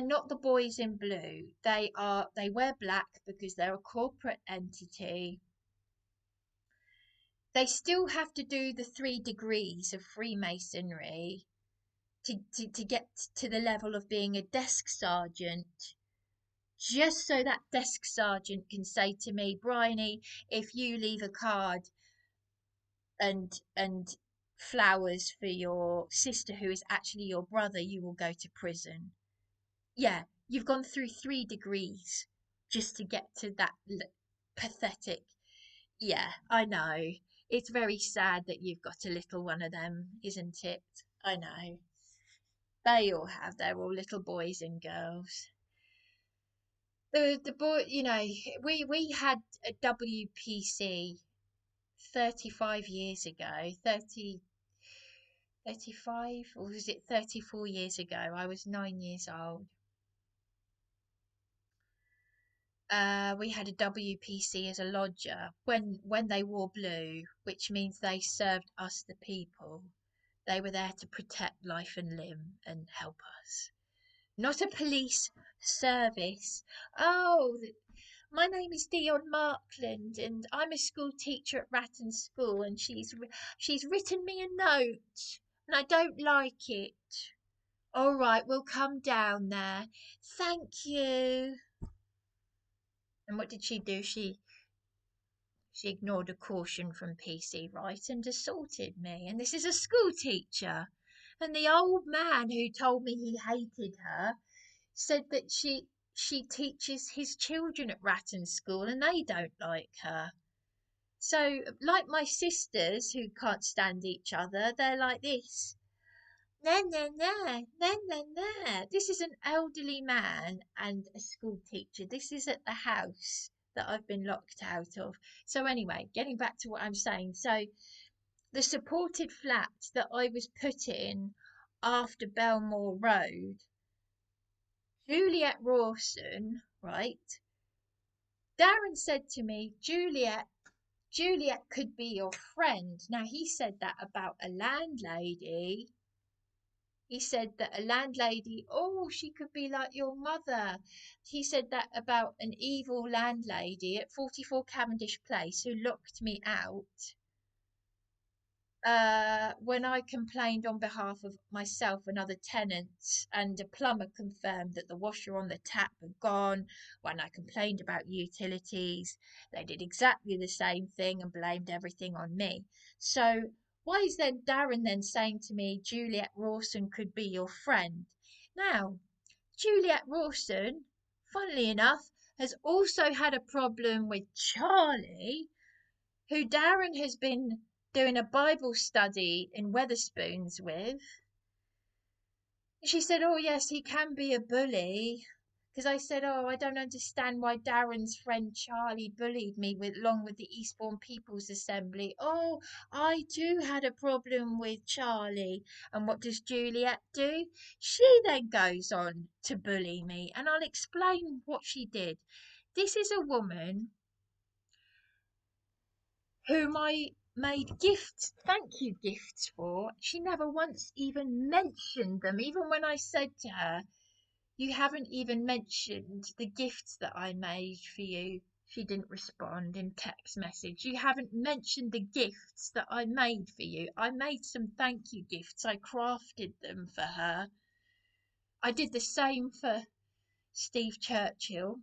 not the boys in blue. They wear black because they're a corporate entity. They still have to do the 3 degrees of Freemasonry to get to the level of being a desk sergeant, just so that desk sergeant can say to me, Bryony, if you leave a card and flowers for your sister who is actually your brother, you will go to prison. Yeah, you've gone through 3 degrees just to get to that pathetic. Yeah, I know. It's very sad that you've got a little one of them, isn't it? I know. They all have. They're all little boys and girls. The boy, we had a WPC 35 years ago, 35, or was it 34 years ago? I was 9 years old. We had a WPC as a lodger when they wore blue, which means they served us the people. They were there to protect life and limb and help us. Not a police service. Oh, my name is Dion Markland, and I'm a school teacher at Ratton School, and she's written me a note, and I don't like it. All right, we'll come down there. Thank you. And what did she do? She ignored a caution from PC, right, and assaulted me. And this is a school teacher. And the old man who told me he hated her said that she teaches his children at Ratton School and they don't like her. So, like my sisters who can't stand each other, they're like this. Nah, nah, nah, nah, nah, nah. This is an elderly man and a school teacher. This is at the house that I've been locked out of. So anyway, getting back to what I'm saying. So the supported flat that I was put in after Belmore Road, Juliet Rawson, right? Darren said to me, Juliet could be your friend. Now he said that about a landlady. He said that a landlady, oh, she could be like your mother. He said that about an evil landlady at 44 Cavendish Place who locked me out when I complained on behalf of myself and other tenants, and a plumber confirmed that the washer on the tap had gone. When I complained about utilities, they did exactly the same thing and blamed everything on me. So why is then Darren then saying to me, Juliet Rawson could be your friend? Now, Juliet Rawson, funnily enough, has also had a problem with Charlie, who Darren has been doing a Bible study in Wetherspoons with. She said, oh yes, he can be a bully because I said, "Oh, I don't understand why Darren's friend Charlie bullied me along with the Eastbourne People's Assembly. Oh, I too had a problem with Charlie." And what does Juliet do? She then goes on to bully me, and I'll explain what she did. This is a woman whom I made gifts, thank you gifts for. She never once even mentioned them, even when I said to her, "You haven't even mentioned the gifts that I made for you." She didn't respond in text message. "You haven't mentioned the gifts that I made for you." I made some thank you gifts. I crafted them for her. I did the same for Steve Churchill,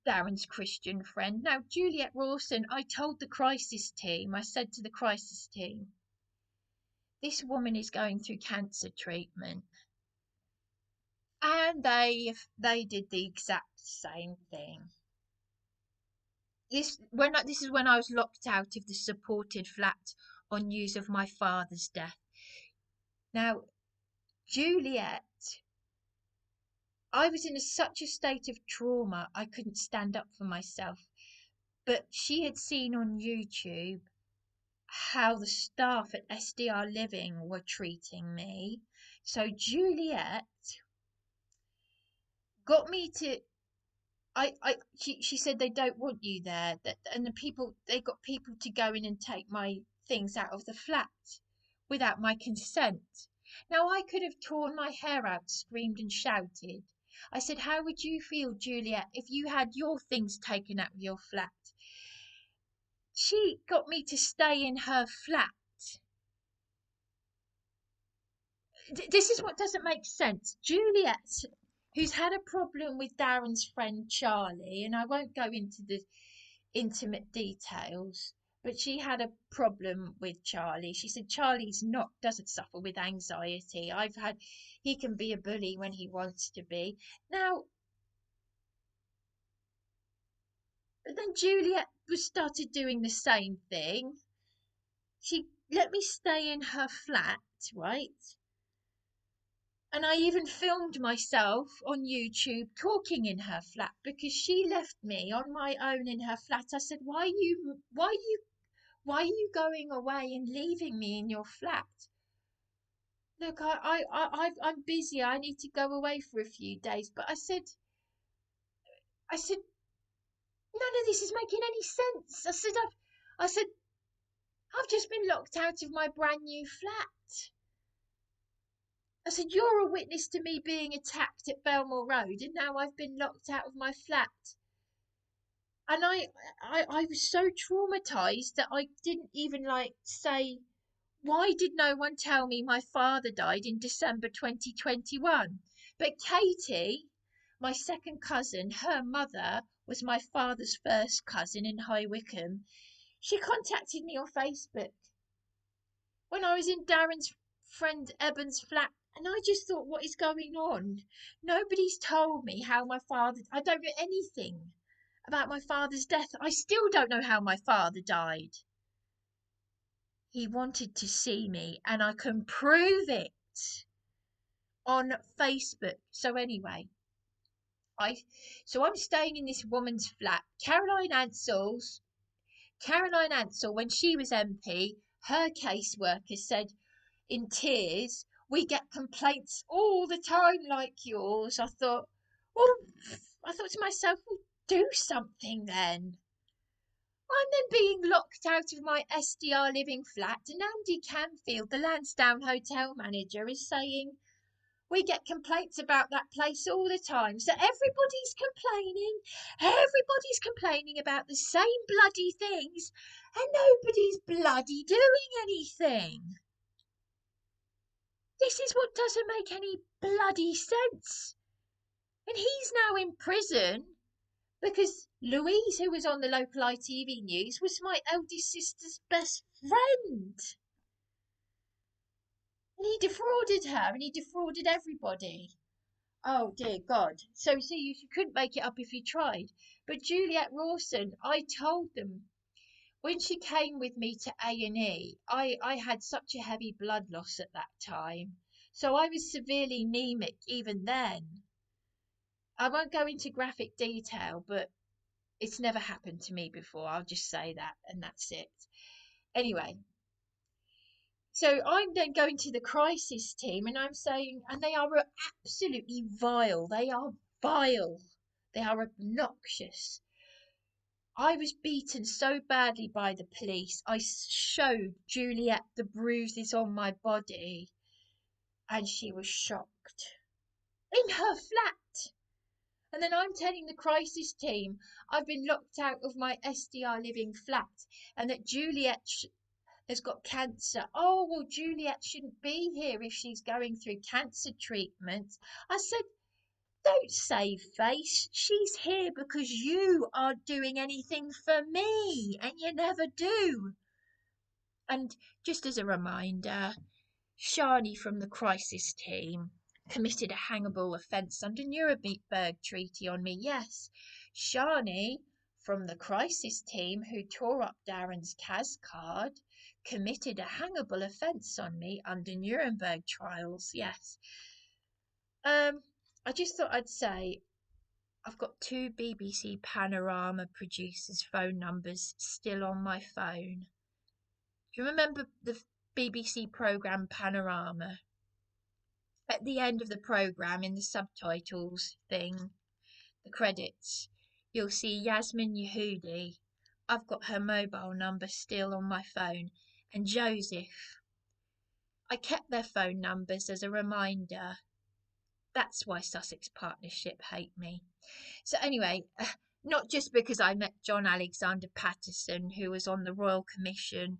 Darren's Christian friend. Now, Juliet Rawson, I told the crisis team, I said to the crisis team, "This woman is going through cancer treatment." And they did the exact same thing. This is when I was locked out of the supported flat on news of my father's death. Now, Juliet, I was in such a state of trauma I couldn't stand up for myself. But she had seen on YouTube how the staff at SDR Living were treating me. So Juliet got me to she said they don't want you there, and they got people to go in and take my things out of the flat without my consent. Now I could have torn my hair out, screamed and shouted. I said, "How would you feel, Juliet, if you had your things taken out of your flat?" She got me to stay in her flat. This is what doesn't make sense. Juliet, who's had a problem with Darren's friend Charlie, and I won't go into the intimate details, but she had a problem with Charlie. She said Charlie's not doesn't suffer with anxiety. He can be a bully when he wants to be. Now, then Juliet was started doing the same thing. She let me stay in her flat, right? And I even filmed myself on YouTube talking in her flat because she left me on my own in her flat. I said, why are you going away and leaving me in your flat?" "Look, I'm busy. I need to go away for a few days." But I said, "None of this is making any sense." I said, "I've just been locked out of my brand new flat." I said, "You're a witness to me being attacked at Belmore Road, and now I've been locked out of my flat." And I was so traumatized that I didn't even say, "Why did no one tell me my father died in December 2021? But Katie, my second cousin, her mother was my father's first cousin in High Wycombe. She contacted me on Facebook when I was in Darren's friend Eben's flat, and I just thought, what is going on? Nobody's told me how my father. I don't know anything about my father's death. I still don't know how my father died." He wanted to see me, and I can prove it on Facebook. So anyway, I'm staying in this woman's flat. Caroline Ansell, when she was MP, her caseworker said in tears, "We get complaints all the time like yours." I thought to myself, well, do something then. I'm then being locked out of my SDR Living flat, and Andy Canfield, the Lansdowne hotel manager, is saying, "We get complaints about that place all the time." So everybody's complaining about the same bloody things, and nobody's bloody doing anything. This is what doesn't make any bloody sense. And he's now in prison because Louise, who was on the local ITV news, was my eldest sister's best friend. And he defrauded her and he defrauded everybody. Oh dear God. So see, you couldn't make it up if you tried. But Juliet Rawson, I told them when she came with me to A&E, I had such a heavy blood loss at that time. So I was severely anemic even then. I won't go into graphic detail, but it's never happened to me before. I'll just say that, and that's it. Anyway, so I'm then going to the crisis team and I'm saying, and they are absolutely vile. They are vile. They are obnoxious. I was beaten so badly by the police. I showed Juliet the bruises on my body and she was shocked. In her flat. And then I'm telling the crisis team I've been locked out of my SDR living flat and that Juliet has got cancer. Oh, well, Juliet shouldn't be here if she's going through cancer treatment. I said, don't save face. She's here because you aren't doing anything for me, and you never do. And just as a reminder, Shani from the crisis team committed a hangable offence under Nuremberg Treaty on me. Yes, Shani from the crisis team who tore up Darren's CAS card committed a hangable offence on me under Nuremberg trials. Yes. I just thought I'd say I've got 2 BBC Panorama producers' phone numbers still on my phone. Do you remember the BBC programme Panorama? At the end of the programme, in the subtitles thing, the credits, you'll see Yasmin Yehudi. I've got her mobile number still on my phone. And Joseph. I kept their phone numbers as a reminder. That's why Sussex Partnership hate me. So anyway, not just because I met John Alexander Patterson, who was on the Royal Commission,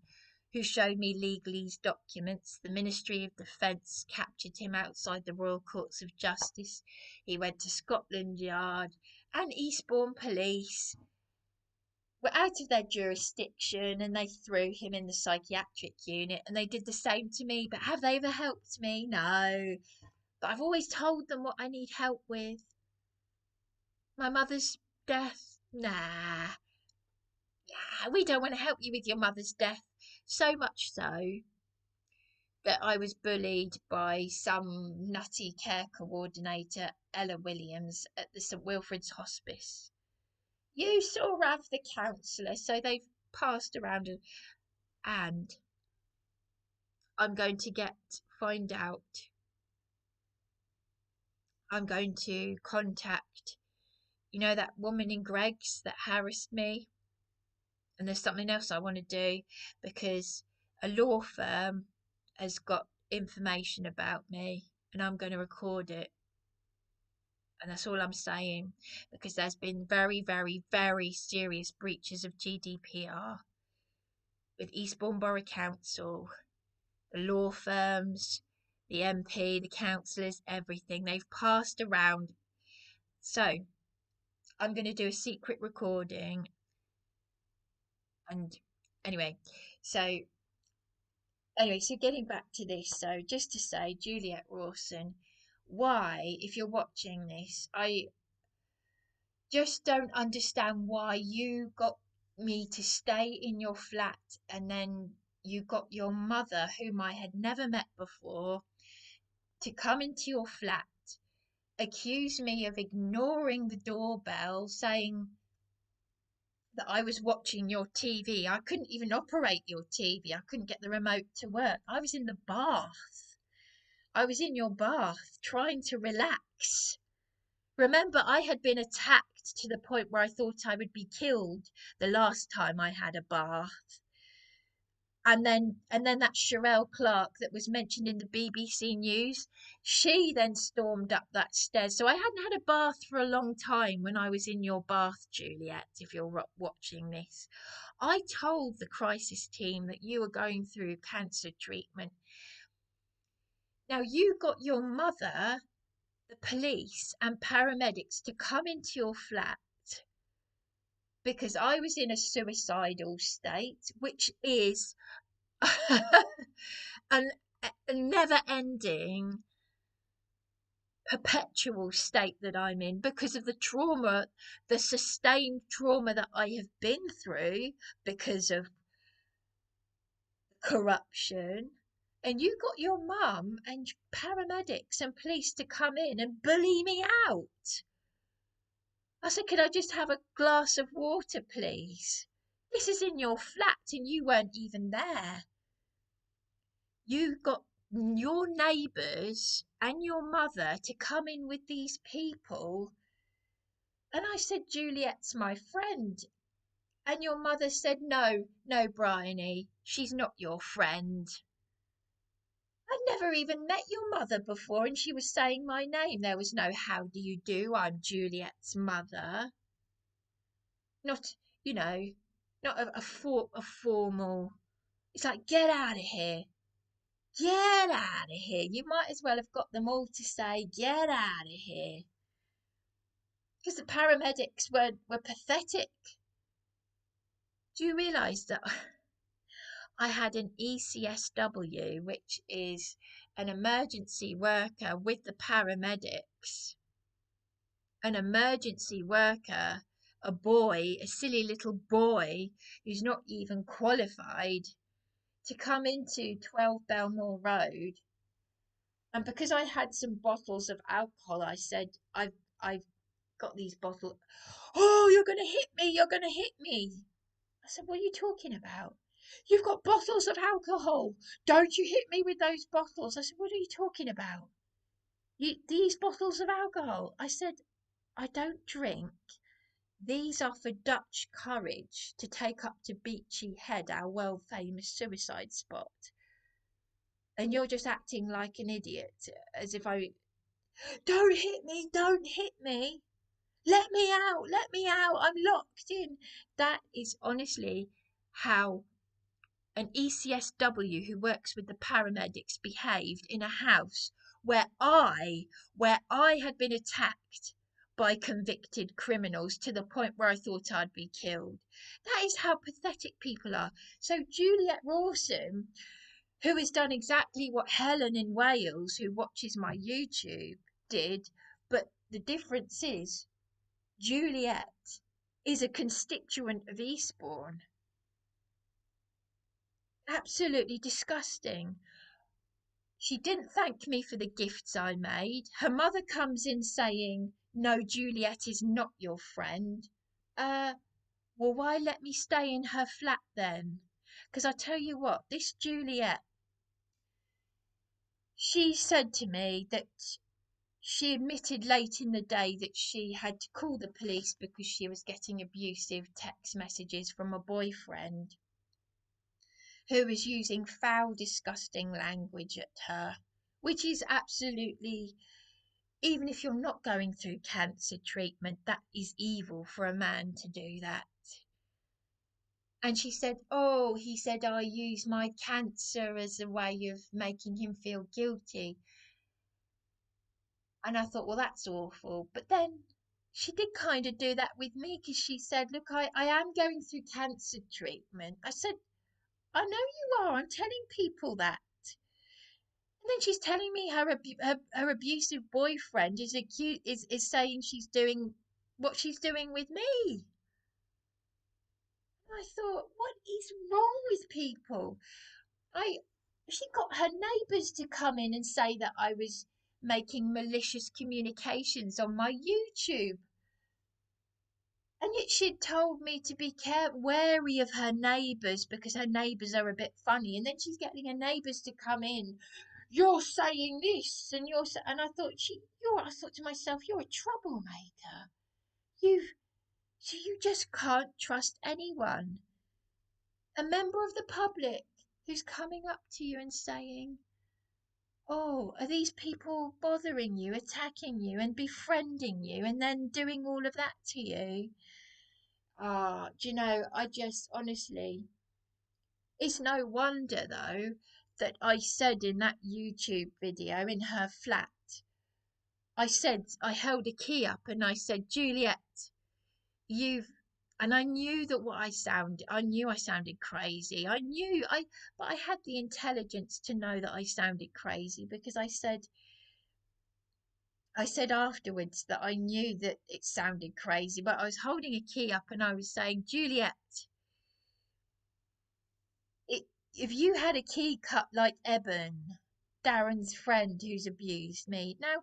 who showed me legalese documents. The Ministry of Defence captured him outside the Royal Courts of Justice. He went to Scotland Yard, and Eastbourne Police were out of their jurisdiction and they threw him in the psychiatric unit, and they did the same to me. But have they ever helped me? No. But I've always told them what I need help with. My mother's death? Nah, we don't want to help you with your mother's death. So much so that I was bullied by some nutty care coordinator, Ella Williams, at the St Wilfrid's Hospice. You saw Rav the counsellor, so they've passed around, and I'm going to find out. I'm going to contact, that woman in Greggs that harassed me. And there's something else I want to do, because a law firm has got information about me and I'm going to record it. And that's all I'm saying, because there's been very, very, very serious breaches of GDPR with Eastbourne Borough Council, the law firms, the MP, the councillors, everything. They've passed around. So I'm going to do a secret recording. And so getting back to this, so just to say, Juliet Rawson, why, if you're watching this, I just don't understand why you got me to stay in your flat, and then you got your mother, whom I had never met before, to come into your flat, accuse me of ignoring the doorbell, saying that I was watching your TV. I couldn't even operate your TV. I couldn't get the remote to work. I was in the bath. I was in your bath trying to relax. Remember, I had been attacked to the point where I thought I would be killed the last time I had a bath. And then that Sherelle Clark that was mentioned in the BBC News, she then stormed up that stairs. So I hadn't had a bath for a long time when I was in your bath, Juliet, if you're watching this. I told the crisis team that you were going through cancer treatment. Now, you got your mother, the police and paramedics to come into your flat because I was in a suicidal state, which is a never-ending, perpetual state that I'm in because of the trauma, the sustained trauma that I have been through because of corruption. And you got your mum and paramedics and police to come in and bully me out. I said, could I just have a glass of water, please? This is in your flat and you weren't even there. You got your neighbours and your mother to come in with these people. And I said, Juliet's my friend. And your mother said, no, no, Briony, she's not your friend. I'd never even met your mother before, and she was saying my name. There was no how do you do, I'm Juliet's mother. Not, you know, not a formal. It's like, get out of here. Get out of here. You might as well have got them all to say, get out of here. Because the paramedics were pathetic. Do you realise that I had an ECSW, which is an emergency worker with the paramedics? An emergency worker, a boy, a silly little boy who's not even qualified, to come into 12 Belmore Road. And because I had some bottles of alcohol, I said, I've got these bottles. Oh, you're going to hit me. You're going to hit me. I said, what are you talking about? You've got bottles of alcohol. Don't you hit me with those bottles. I said, what are you talking about? These bottles of alcohol. I said, I don't drink. These are for Dutch courage to take up to Beachy Head, our world famous suicide spot. And you're just acting like an idiot, as if don't hit me, don't hit me. Let me out, I'm locked in. That is honestly how an ECSW who works with the paramedics behaved in a house where I had been attacked by convicted criminals to the point where I thought I'd be killed. That is how pathetic people are. So Juliet Rawson, who has done exactly what Helen in Wales, who watches my YouTube, did, but the difference is Juliet is a constituent of Eastbourne. Absolutely disgusting. She didn't thank me for the gifts I made. Her mother comes in saying, no, Juliet is not your friend. Well, why let me stay in her flat then? Because I tell you what, this Juliet, she said to me that she admitted late in the day that she had to call the police because she was getting abusive text messages from a boyfriend who was using foul, disgusting language at her, which is absolutely, even if you're not going through cancer treatment, that is evil for a man to do that. And she said, oh, he said I use my cancer as a way of making him feel guilty. And I thought, well, that's awful. But then she did kind of do that with me because she said, look, I am going through cancer treatment. I said, I know you are. I'm telling people that. And then she's telling me her abusive boyfriend is saying she's doing what she's doing with me. And I thought, what is wrong with people? She got her neighbours to come in and say that I was making malicious communications on my YouTube. And yet she'd told me to be wary of her neighbours because her neighbours are a bit funny. And then she's getting her neighbours to come in. You're saying this, and I thought I thought to myself, you're a troublemaker. You just can't trust anyone. A member of the public who's coming up to you and saying, oh, are these people bothering you, attacking you, and befriending you, and then doing all of that to you? Do you know, I just honestly, it's no wonder though that I said in that YouTube video in her flat, I held a key up and I said, Juliet, and I knew that I knew I sounded crazy. But I had the intelligence to know that I sounded crazy because I said afterwards that I knew that it sounded crazy, but I was holding a key up and I was saying, Juliet, if you had a key cut like Eben, Darren's friend who's abused me. Now,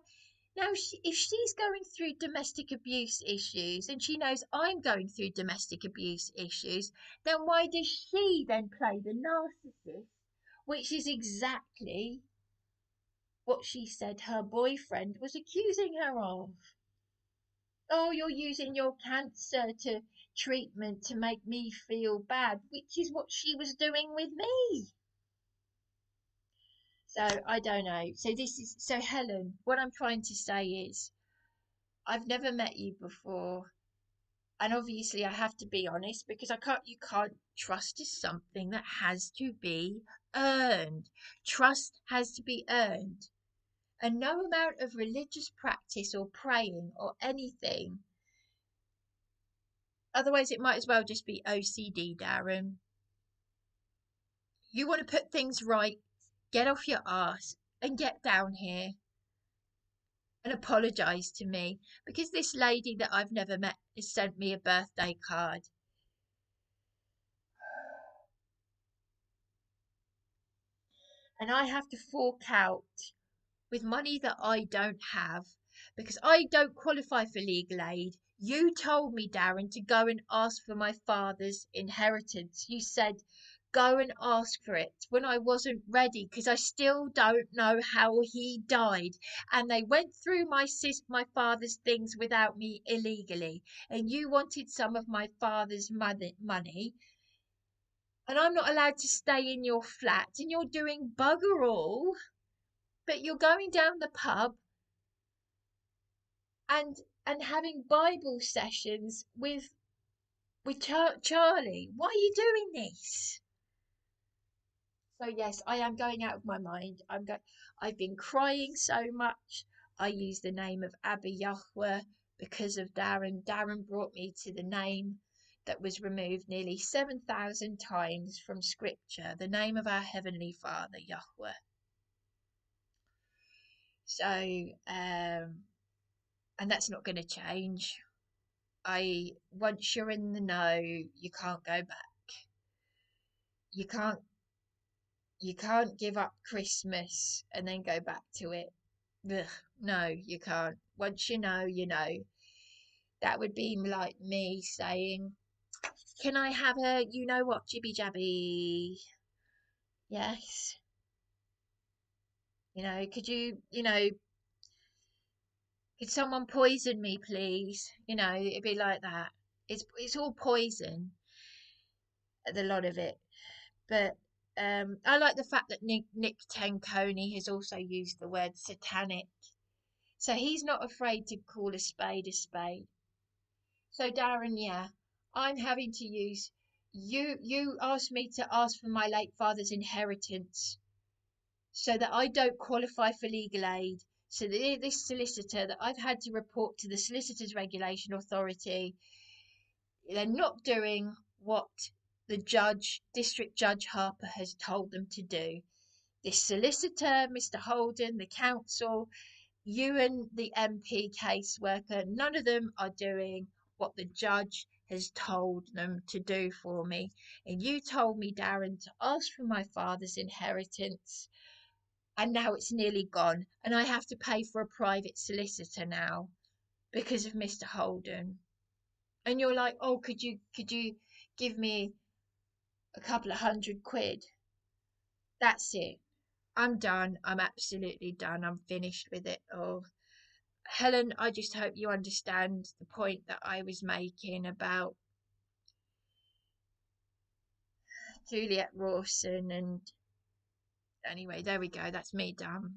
Now, if she's going through domestic abuse issues and she knows I'm going through domestic abuse issues, then why does she then play the narcissist? Which is exactly what she said her boyfriend was accusing her of. Oh, you're using your cancer to treatment to make me feel bad, which is what she was doing with me. So I don't know. So Helen, what I'm trying to say is I've never met you before. And obviously I have to be honest because you can't trust is something that has to be earned. Trust has to be earned. And no amount of religious practice or praying or anything. Otherwise, it might as well just be OCD, Darren. You want to put things right, get off your arse and get down here and apologise to me because this lady that I've never met has sent me a birthday card. And I have to fork out with money that I don't have because I don't qualify for legal aid. You told me, Darren, to go and ask for my father's inheritance. You said go and ask for it when I wasn't ready because I still don't know how he died. And they went through my father's things without me illegally. And you wanted some of my father's money. And I'm not allowed to stay in your flat. And you're doing bugger all. But you're going down the pub and having Bible sessions with Charlie. Why are you doing this? So yes, I am going out of my mind. I've been crying so much. I use the name of Abba Yahweh because of Darren. Darren brought me to the name that was removed nearly 7,000 times from Scripture, the name of our Heavenly Father, Yahweh. So, and that's not going to change. Once you're in the know, you can't go back. You can't give up Christmas and then go back to it. Ugh, no, you can't. Once you know, you know. That would be like me saying, "Can I have a you know what jibby jabby?" Yes. Could someone poison me, please? It'd be like that. It's all poison, the lot of it. But I like the fact that Nick Tenconi has also used the word satanic. So he's not afraid to call a spade a spade. So Darren, yeah, I'm having to use you asked me to ask for my late father's inheritance so that I don't qualify for legal aid. So this solicitor that I've had to report to the Solicitors Regulation Authority, they're not doing what the District Judge Harper has told them to do. This solicitor, Mr. Holden, the council, you and the MP caseworker, none of them are doing what the judge has told them to do for me. And you told me, Darren, to ask for my father's inheritance, and now it's nearly gone, and I have to pay for a private solicitor now because of Mr. Holden. And you're like, oh, could you give me a couple of £100? That's it. I'm done. I'm absolutely done. I'm finished with it all. Helen, I just hope you understand the point that I was making about Juliet Rawson. And anyway, there we go. That's me done.